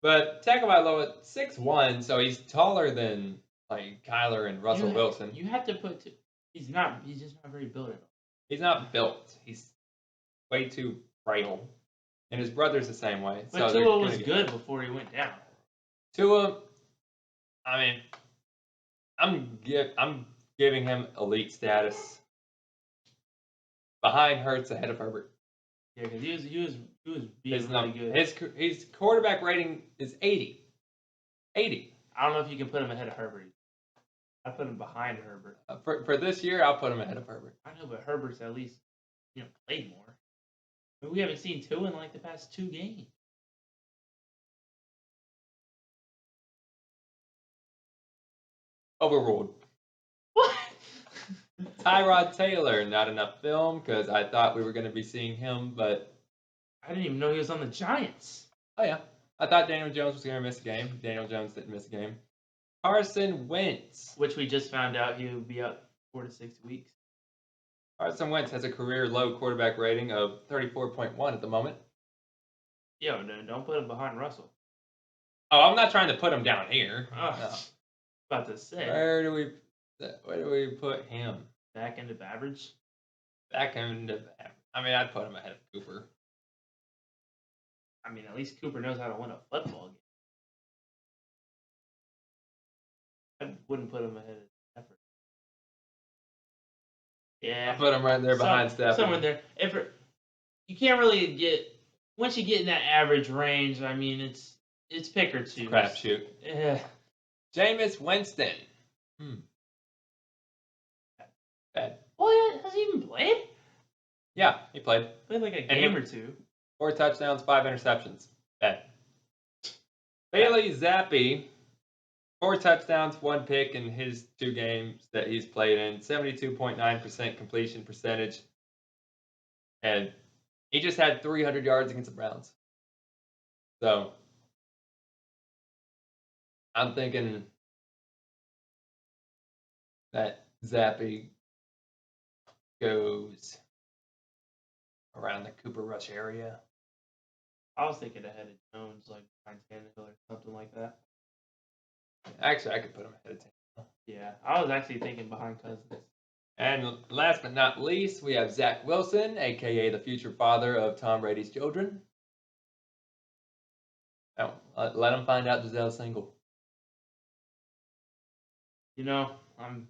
But Tagovailoa 6'1", so he's taller than Kyler and Russell Wilson. You have to put. He's just not very built. He's not built. He's way too frail, and his brother's the same way. But so Tua was good before he went down. Tua, I mean, I'm giving him elite status. Behind Hurts, ahead of Herbert. Yeah, because he was being really good. His quarterback rating is 80. 80. I don't know if you can put him ahead of Herbert. I put him behind Herbert. For this year, I'll put him ahead of Herbert. I know, but Herbert's at least played more. But we haven't seen Tua in the past 2 games. Overruled. What? Tyrod Taylor, not enough film because I thought we were going to be seeing him, but I didn't even know he was on the Giants. Oh yeah, I thought Daniel Jones was going to miss a game. Daniel Jones didn't miss a game. Carson Wentz. Which we just found out he would be out 4 to 6 weeks. Carson Wentz has a career low quarterback rating of 34.1 at the moment. Yo, no, don't put him behind Russell. Oh, I'm not trying to put him down here. Oh, No. about to say. Where do we put him? Back end of average? Back end of average. I mean, I'd put him ahead of Cooper. I mean, at least Cooper knows how to win a football game. I wouldn't put him ahead of Stafford. Yeah. I put him right there behind Stafford. Somewhere there. You can't really get, once you get in that average range, I mean, it's pick or choose. Crapshoot. Yeah. Jameis Winston. Bad. Oh, yeah, has he even played? Yeah, he played. Played like a game or two. 4 touchdowns, 5 interceptions. Bad. Bailey Zappi, 4 touchdowns, 1 pick in his 2 games that he's played in. 72.9% completion percentage. And he just had 300 yards against the Browns. So, I'm thinking that Zappi goes around the Cooper Rush area. I was thinking ahead of Jones, like behind Tannehill or something like that. Actually, I could put him ahead of Tannehill. Yeah, I was actually thinking behind Cousins. And last but not least, we have Zach Wilson, a.k.a. the future father of Tom Brady's children. Oh, let him find out Giselle's single. You know, I'm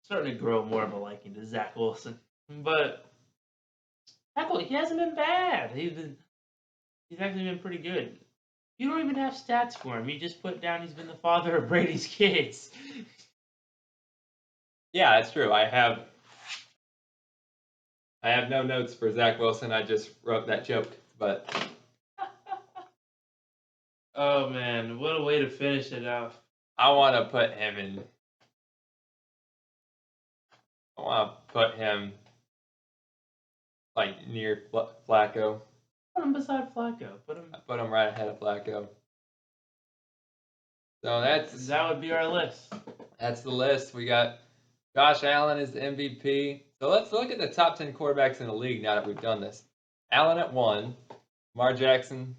starting to grow more of a liking to Zach Wilson. But he hasn't been bad. He's actually been pretty good. You don't even have stats for him. You just put down he's been the father of Brady's kids. Yeah, that's true. I have no notes for Zach Wilson. I just wrote that joke, but Oh man, what a way to finish it off. I want to put him in. I want to put him like near Flacco. Put him beside Flacco. I put him right ahead of Flacco. So that would be our list. That's the list. We got Josh Allen is the MVP. So let's look at the top 10 quarterbacks in the league now that we've done this. Allen at 1, Lamar Jackson,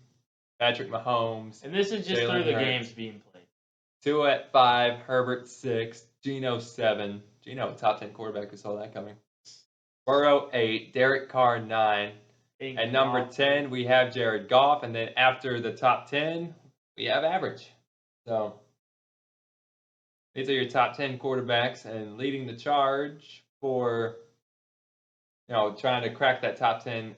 Patrick Mahomes. And this is just through the games being played. 2 at 5, Herbert 6, Geno 7. Geno, top 10 quarterback, we saw that coming. Burrow 8, Derek Carr 9. At number 10, we have Jared Goff. And then after the top 10, we have average. So these are your top 10 quarterbacks, and leading the charge for trying to crack that top 10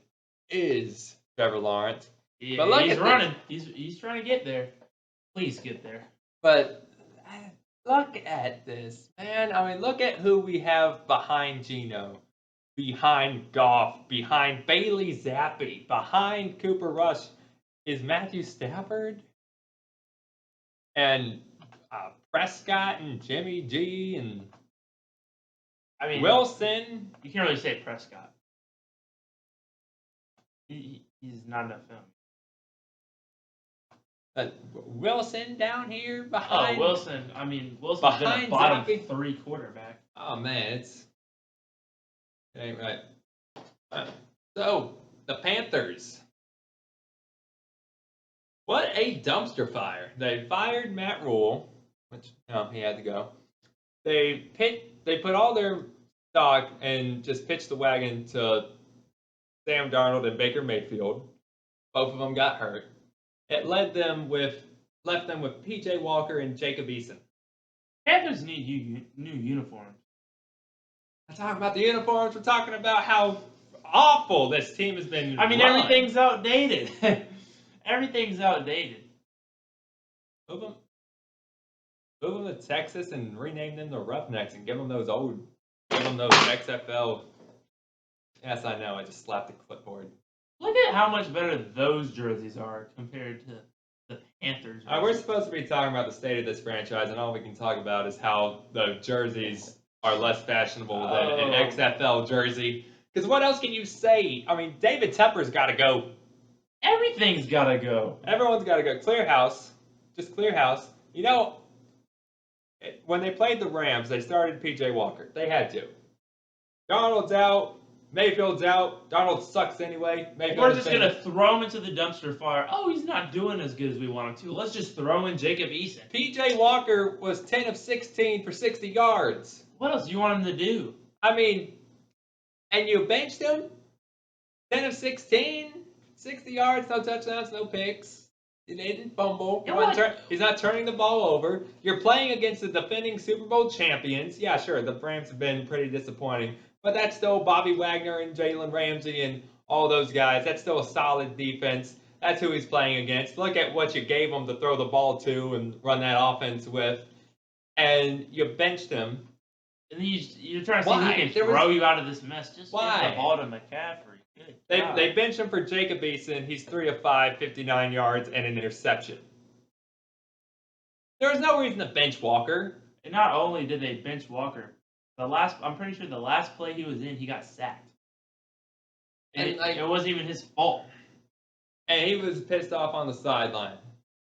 is Trevor Lawrence. Yeah, but he's running. He's trying to get there. Please get there. But look at this, man. I mean, look at who we have behind Geno, behind Goff, behind Bailey Zappi, behind Cooper Rush. Is Matthew Stafford and Prescott and Jimmy G and Wilson. You can't really say Prescott. He's not enough film. Wilson down here behind. Oh, Wilson. I mean, Wilson's been a bottom 3 quarterback. Oh man, it ain't right. So the Panthers. What a dumpster fire! They fired Matt Rule, which he had to go. They put all their stock and just pitched the wagon to Sam Darnold and Baker Mayfield. Both of them got hurt. It left them with P.J. Walker and Jacob Eason. Panthers need new uniforms. I'm talking about the uniforms. We're talking about how awful this team has been. I mean, everything's outdated. Everything's outdated. Move them to Texas and rename them the Roughnecks and give them those XFL. Yes, I know. I just slapped the clipboard. Look at how much better those jerseys are compared to the Panthers. We're supposed to be talking about the state of this franchise, and all we can talk about is how the jerseys are less fashionable than an XFL jersey. Because what else can you say? I mean, David Tepper's got to go. Everything's got to go. Everyone's got to go. Clear house. Just clear house. when they played the Rams, they started P.J. Walker. They had to. Darnold's out. Mayfield's out. Darnold sucks anyway. We're just going to throw him into the dumpster fire. Oh, he's not doing as good as we want him to. Let's just throw in Jacob Eason. P.J. Walker was 10 of 16 for 60 yards. What else do you want him to do? I mean, and you benched him? 10 of 16? 60 yards, no touchdowns, no picks. He didn't fumble. He's not turning the ball over. You're playing against the defending Super Bowl champions. Yeah, sure, the Rams have been pretty disappointing. But that's still Bobby Wagner and Jalen Ramsey and all those guys. That's still a solid defense. That's who he's playing against. Look at what you gave him to throw the ball to and run that offense with. And you benched him. And you're trying to see who can throw you out of this mess. Just give the ball to McCaffrey. They benched him for Jacob Eason. He's 3 of 5, 59 yards, and an interception. There was no reason to bench Walker. And not only did they bench Walker, I'm pretty sure the last play he was in, he got sacked. And it wasn't even his fault. And he was pissed off on the sideline.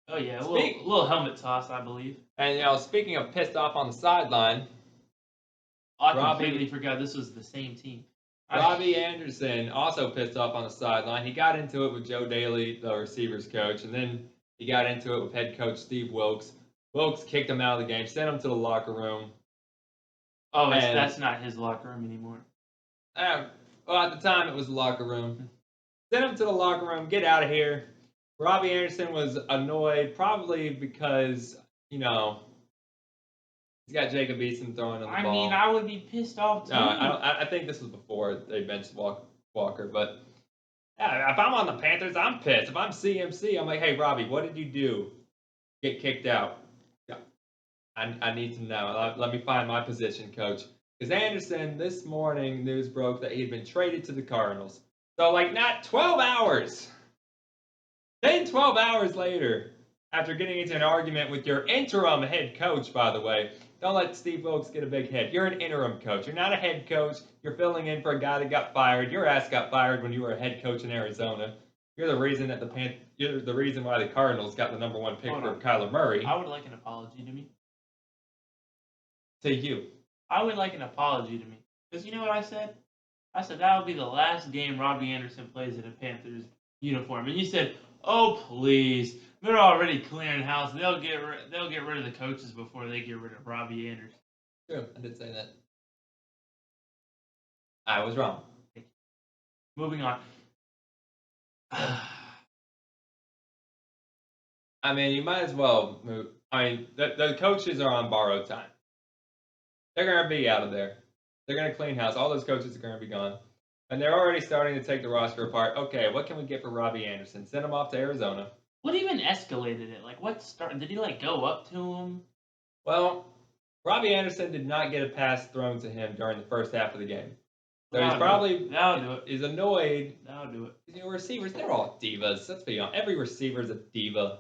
Oh yeah, a little helmet toss, I believe. And speaking of pissed off on the sideline, I completely forgot this was the same team. RobbyAnderson also pissed off on the sideline. He got into it with Joe Daly, the receivers coach, and then he got into it with head coach Steve Wilkes. Wilkes kicked him out of the game, sent him to the locker room. Oh, that's not his locker room anymore. Well, at the time, it was the locker room. Sent him to the locker room. Get out of here. RobbyAnderson was annoyed, probably because, he's got Jacob Eason throwing on the ball. I mean, I would be pissed off, too. No, I think this was before they benched Walker. But, if I'm on the Panthers, I'm pissed. If I'm CMC, I'm like, hey, Robbie, what did you do? Get kicked out. I need to know. Let me find my position, coach. Because Anderson, this morning, news broke that he had been traded to the Cardinals. So, not 12 hours. Then 12 hours later, after getting into an argument with your interim head coach, by the way, don't let Steve Wilkes get a big head. You're an interim coach. You're not a head coach. You're filling in for a guy that got fired. Your ass got fired when you were a head coach in Arizona. You're the reason that you're the reason why the Cardinals got the number 1 pick for Kyler Murray. I would like an apology to me. To you. I would like an apology to me. Because you know what I said? I said that would be the last game RobbyAnderson plays in a Panthers uniform. And you said, oh, please. They're already clearing house. They'll get rid of the coaches before they get rid of RobbyAnderson. True. I did say that. I was wrong. Moving on. I mean, you might as well move. I mean, the coaches are on borrowed time. They're going to be out of there. They're going to clean house. All those coaches are going to be gone. And they're already starting to take the roster apart. Okay, what can we get for RobbyAnderson? Send him off to Arizona. What even escalated it? Did he, go up to him? Well, RobbyAnderson did not get a pass thrown to him during the first half of the game. So he's probably is annoyed. That'll do it. Receivers, they're all divas. Let's be honest. Every receiver's a diva.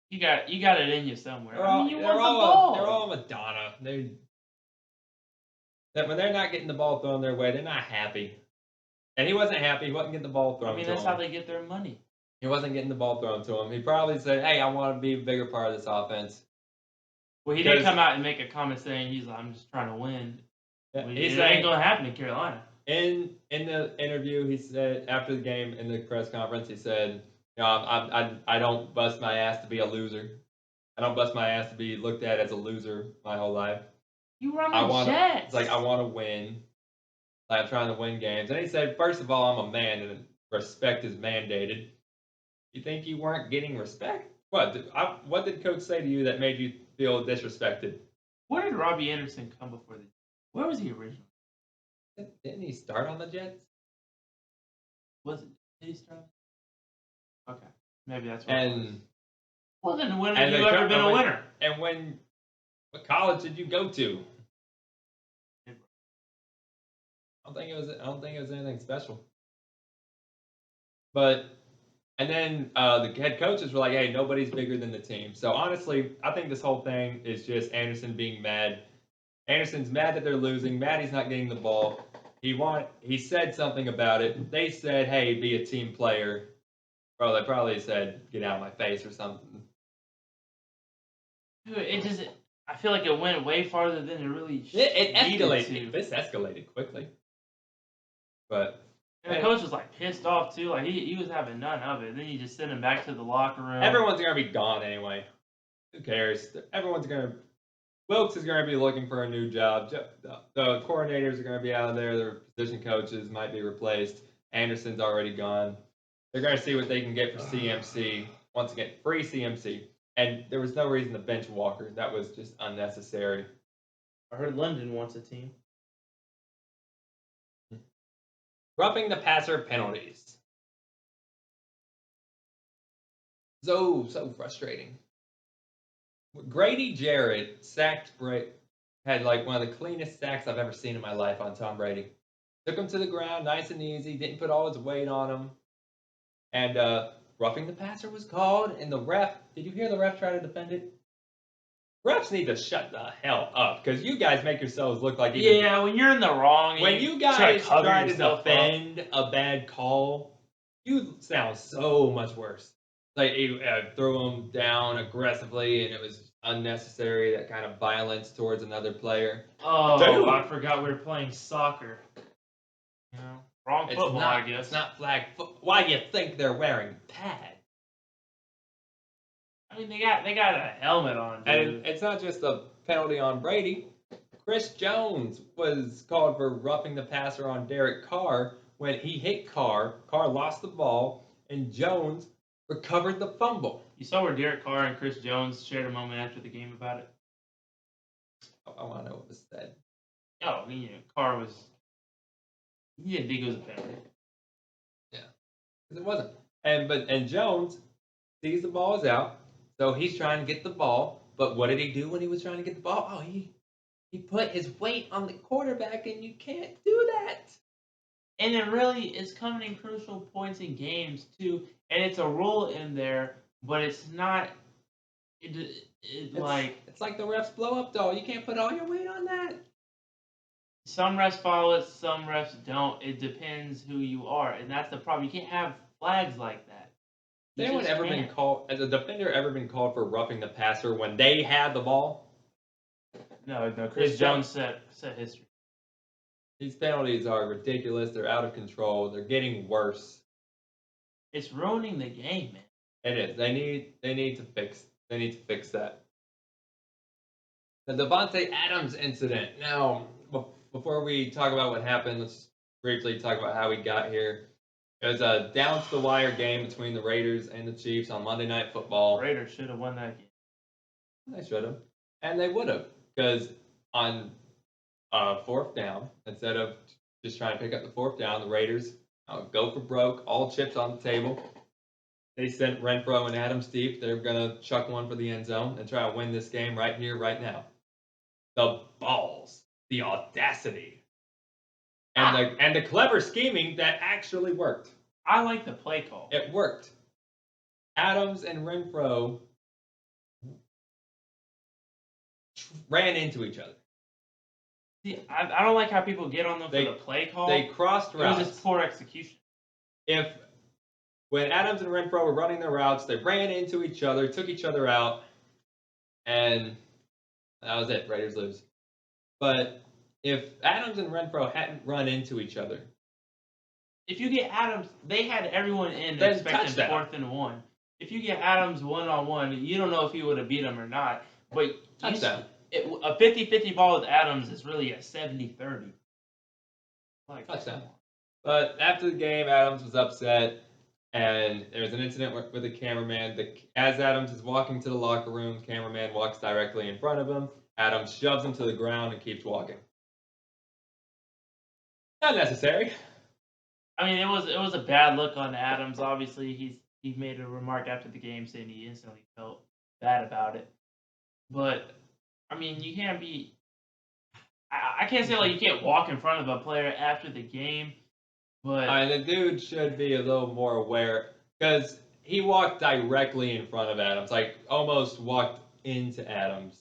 You got it in you somewhere. They're all Madonna. When they're not getting the ball thrown their way, they're not happy. And he wasn't happy. He wasn't getting the ball thrown to him. That's how they get their money. He wasn't getting the ball thrown to him. He probably said, hey, I want to be a bigger part of this offense. Well, he did come out and make a comment saying I'm just trying to win. Yeah, it ain't going to happen in Carolina. In the interview, he said, after the game, in the press conference, he said, I don't bust my ass to be a loser. I don't bust my ass to be looked at as a loser my whole life. You were on the Jets. It's I want to win. I'm trying to win games. And he said, first of all, I'm a man, and respect is mandated. You think you weren't getting respect? What did Coach say to you that made you feel disrespected? Where did RobbyAnderson come before this? Where was he originally? Didn't he start on the Jets? Did he start? Okay, maybe that's what it was. Well, then when have you ever been a winner? And what college did you go to? I don't think it was anything special. And then the head coaches were like, hey, nobody's bigger than the team. So honestly, I think this whole thing is just Anderson being mad. Anderson's mad that they're losing. Mad he's not getting the ball. He said something about it. They said, hey, be a team player. Bro, they probably said, get out of my face or something. It just I feel like it went way farther than it really It needed escalated. to. This escalated quickly. But And the coach was like pissed off too. Like he was having none of it. Then you just send him back to the locker room. everyone's gonna be gone anyway. Who cares? Everyone's gonna. Wilkes is gonna be looking for a new job. The coordinators are gonna be out of there. Their position coaches might be replaced. Anderson's already gone. They're gonna see what they can get for CMC. Once again, free CMC. And there was no reason to bench Walker. That was just unnecessary. I heard London wants a team. Roughing the passer penalties. So frustrating. Grady Jarrett sacked had like one of the cleanest sacks I've ever seen in my life on Tom Brady. Took him to the ground nice and easy, didn't put all his weight on him. And roughing the passer was called, and the ref, did you hear the ref try to defend it? Refs need to shut the hell up, because you guys make yourselves look like when you're in the wrong. When you guys try to defend a bad call, you sound so much worse. Like he threw him down aggressively, and it was unnecessary. That kind of violence towards another player. Oh, Dude. I forgot we were playing soccer. You know, wrong football, I guess. It's not flag football. Why do you think they're wearing pads? I mean, they got a helmet on, dude. And it's not just a penalty on Brady. Chris Jones was called for roughing the passer on Derek Carr when he hit Carr. Carr lost the ball, and Jones recovered the fumble. You saw where Derek Carr and Chris Jones shared a moment after the game about it? I want to know what was said. Oh, I mean, Carr was... He didn't think it was a penalty. Yeah, because it wasn't. And Jones sees the ball is out, so he's trying to get the ball. But what did he do when he was trying to get the ball? Oh, he put his weight on the quarterback, and you can't do that. And it really is coming in crucial points in games, too. And it's a rule in there, but it's not... It's like the refs blow up doll. You can't put all your weight on that. Some refs follow it, some refs don't. It depends who you are, and that's the problem. You can't have flags like that. Has anyone ever been called, as a defender, ever been called for roughing the passer when they had the ball? No. Chris Jones set history. These penalties are ridiculous. They're out of control. They're getting worse. It's ruining the game, man. It is. They need to fix. They need to fix that. The Davante Adams incident. Now, before we talk about what happened, let's briefly talk about how we got here. It was a down-to-the-wire game between the Raiders and the Chiefs on Monday Night Football. Raiders should have won that game. They should have. And they would have. Because on fourth down, instead of just trying to pick up the fourth down, the Raiders go for broke, all chips on the table. They sent Renfro and Adams deep. They're going to chuck one for the end zone and try to win this game right here, right now. The balls. The audacity. And the clever scheming that actually worked. I like the play call. It worked. Adams and Renfro ran into each other. See, I don't like how people get on them for the play call. They crossed routes. It was just poor execution. When Adams and Renfro were running their routes, they ran into each other, took each other out, and that was it. Raiders lose. But if Adams and Renfro hadn't run into each other, if you get Adams, they had everyone in expecting 4th and 1. If you get Adams one-on-one, you don't know if he would have beat him or not. But touchdown. A 50-50 ball with Adams is really a 70-30. Like, touchdown. But after the game, Adams was upset, and there was an incident with the cameraman. As Adams is walking to the locker room, the cameraman walks directly in front of him. Adams shoves him to the ground and keeps walking. Not necessary. I mean, it was a bad look on Adams. Obviously, he made a remark after the game saying he instantly felt bad about it. But I mean, you can't be. I can't say like you can't walk in front of a player after the game, but the dude should be a little more aware because he walked directly in front of Adams, like almost walked into Adams.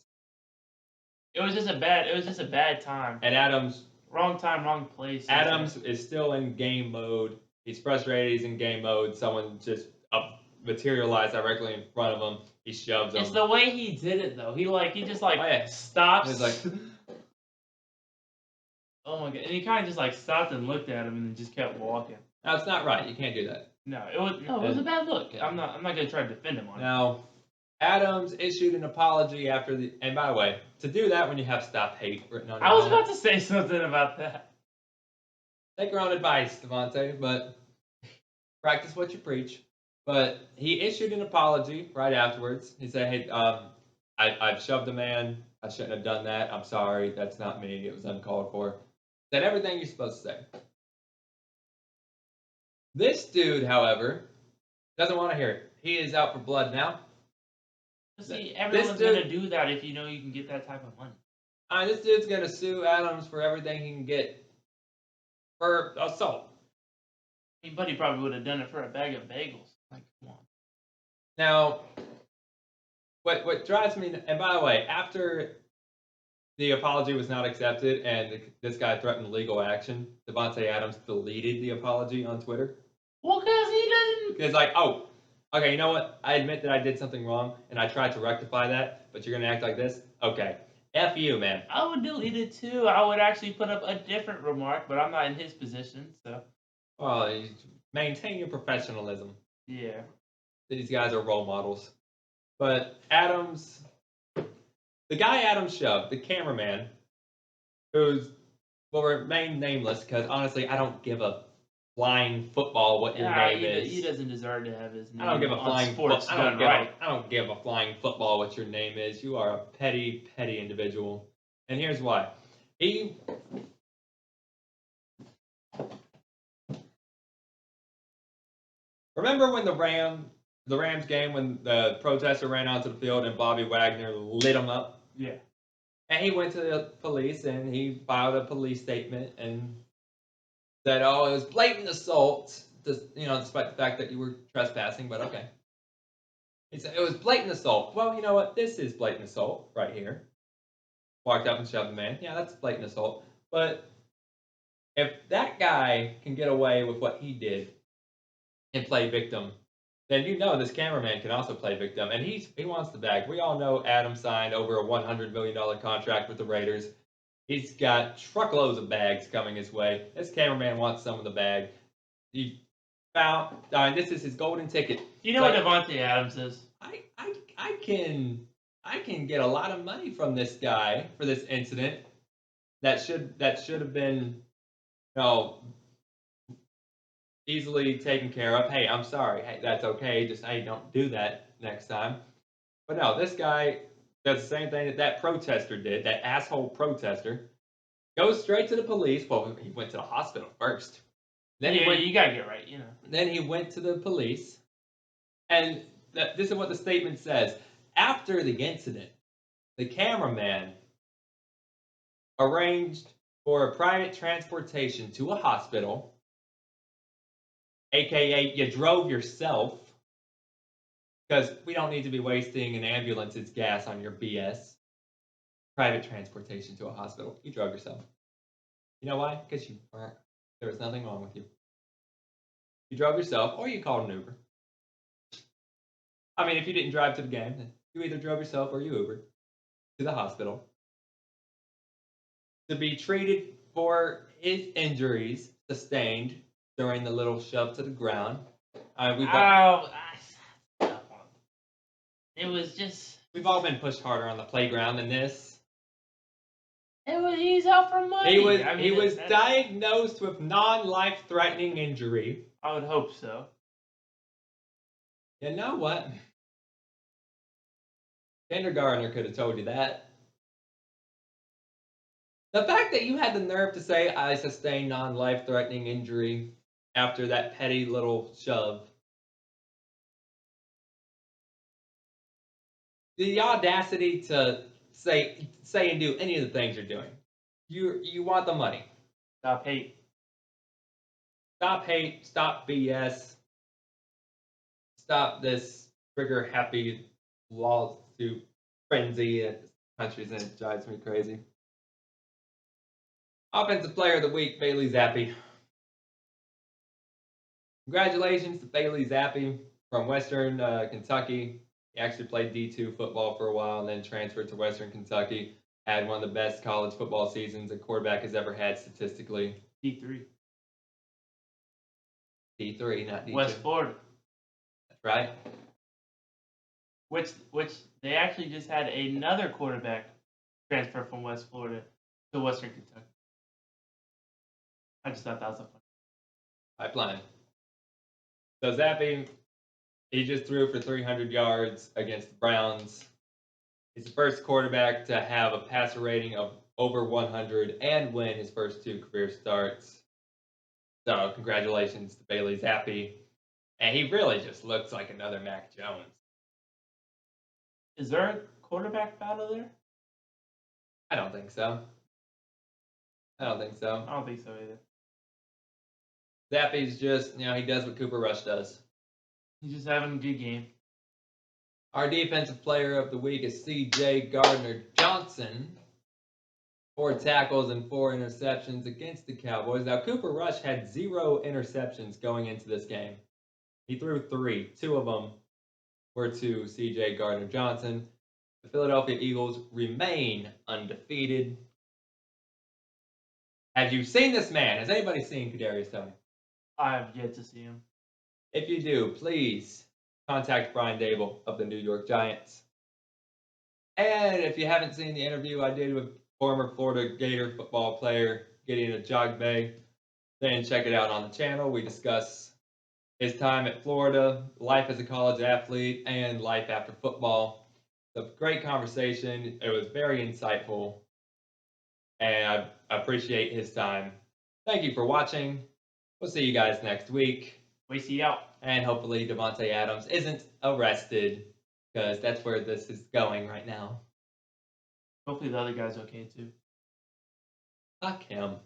It was just a bad time. And Adams. Wrong time, wrong place. Adams is still in game mode. He's frustrated. He's in game mode. Someone just materialized directly in front of him. he shoves him. It's the way he did it though. He just Oh, yeah. stops. He's like, oh my god! And he kind of just stopped and looked at him and then just kept walking. no, it's not right. You can't do that. No, it was a bad look. Yeah. I'm not gonna try to defend him on it. Now, Adams issued an apology after the. And by the way, to do that when you have "Stop Hate" written on your I was helmet, about to say something about that. take your own advice, Davante, but practice what you preach. But he issued an apology right afterwards. He said, "Hey, I've shoved a man. I shouldn't have done that. I'm sorry. That's not me. It was uncalled for." Said everything you're supposed to say. This dude, however, doesn't want to hear it. He is out for blood now. See, everyone's gonna do that if you know you can get that type of money. This dude's gonna sue Adams for everything he can get for assault. I mean, Buddy probably would have done it for a bag of bagels. Like, come on. Now, what drives me, and by the way, after the apology was not accepted and this guy threatened legal action, Davante Adams deleted the apology on Twitter. Well, because he doesn't. Because like, oh, okay, you know what? I admit that I did something wrong and I tried to rectify that, but you're gonna act like this? Okay. F you, man. I would delete it too. I would actually put up a different remark, but I'm not in his position, so. Well, you maintain your professionalism. Yeah. These guys are role models. But Adams, the guy Adams shoved, the cameraman, who's will remain nameless because honestly, I don't give a flying football what your name is. He doesn't deserve to have his name. I don't give a flying sports I don't give a flying football what your name is. You are a petty, petty individual. And here's why. Remember when the Rams game when the protester ran onto the field and Bobby Wagner lit him up? Yeah. And he went to the police and he filed a police statement and said, "Oh, it was blatant assault, despite the fact that you were trespassing." But okay. He said it was blatant assault. Well, you know what? This is blatant assault right here. Walked up and shoved the man. Yeah, that's blatant assault. But if that guy can get away with what he did and play victim, then you know this cameraman can also play victim, and he wants the bag. We all know Adam signed over a $100 million contract with the Raiders. He's got truckloads of bags coming his way. This cameraman wants some of the bag. He found this is his golden ticket. You know what Davante Adams is? I can get a lot of money from this guy for this incident. That should have been, easily taken care of. Hey, I'm sorry. Hey, that's okay. Just hey, don't do that next time. But no, this guy does the same thing that protester did. That asshole protester goes straight to the police. Well, he went to the hospital first. Then you gotta get right, Then he went to the police, and this is what the statement says. After the incident, the cameraman arranged for a private transportation to a hospital, aka you drove yourself, because we don't need to be wasting an ambulance's gas on your BS. Private transportation to a hospital. You drove yourself. You know why? Because there was nothing wrong with you. You drove yourself, or you called an Uber. I mean, if you didn't drive to the game, then you either drove yourself or you Ubered to the hospital to be treated for his injuries sustained during the little shove to the ground. It was just. We've all been pushed harder on the playground than this. He's out for money. He was diagnosed with non-life-threatening injury. I would hope so. You know what? Kindergartner could have told you that. The fact that you had the nerve to say, "I sustained non-life-threatening injury" after that petty little shove. The audacity to say and do any of the things you're doing. You want the money. Stop hate. Stop hate. Stop BS. Stop this trigger-happy lawsuit frenzy at countries, and it drives me crazy. Offensive Player of the Week, Bailey Zappi. Congratulations to Bailey Zappi from Western Kentucky. He actually played D2 football for a while and then transferred to Western Kentucky. Had one of the best college football seasons a quarterback has ever had statistically. D3. D3, not D2. West Florida. That's right. Which they actually just had another quarterback transfer from West Florida to Western Kentucky. I just thought that was a fun. Pipeline. So Zappy, he just threw for 300 yards against the Browns. He's the first quarterback to have a passer rating of over 100 and win his first 2 career starts. So congratulations to Bailey Zappi. And he really just looks like another Mac Jones. Is there a quarterback battle there? I don't think so. I don't think so. I don't think so either. Zappy's just, he does what Cooper Rush does. He's just having a good game. Our defensive player of the week is C.J. Gardner-Johnson. 4 tackles and 4 interceptions against the Cowboys. Now, Cooper Rush had 0 interceptions going into this game. He threw 3. 2 of them were to C.J. Gardner-Johnson. The Philadelphia Eagles remain undefeated. Have you seen this man? Has anybody seen Kadarius Toney? I have yet to see him. If you do, please contact Brian Dable of the New York Giants. And if you haven't seen the interview I did with former Florida Gator football player Gideon Ajagbe, then check it out on the channel. We discuss his time at Florida, life as a college athlete, and life after football. It's a great conversation. It was very insightful, and I appreciate his time. Thank you for watching. We'll see you guys next week. Wasey out. And hopefully Davante Adams isn't arrested, because that's where this is going right now. Hopefully the other guy's okay too. Fuck him.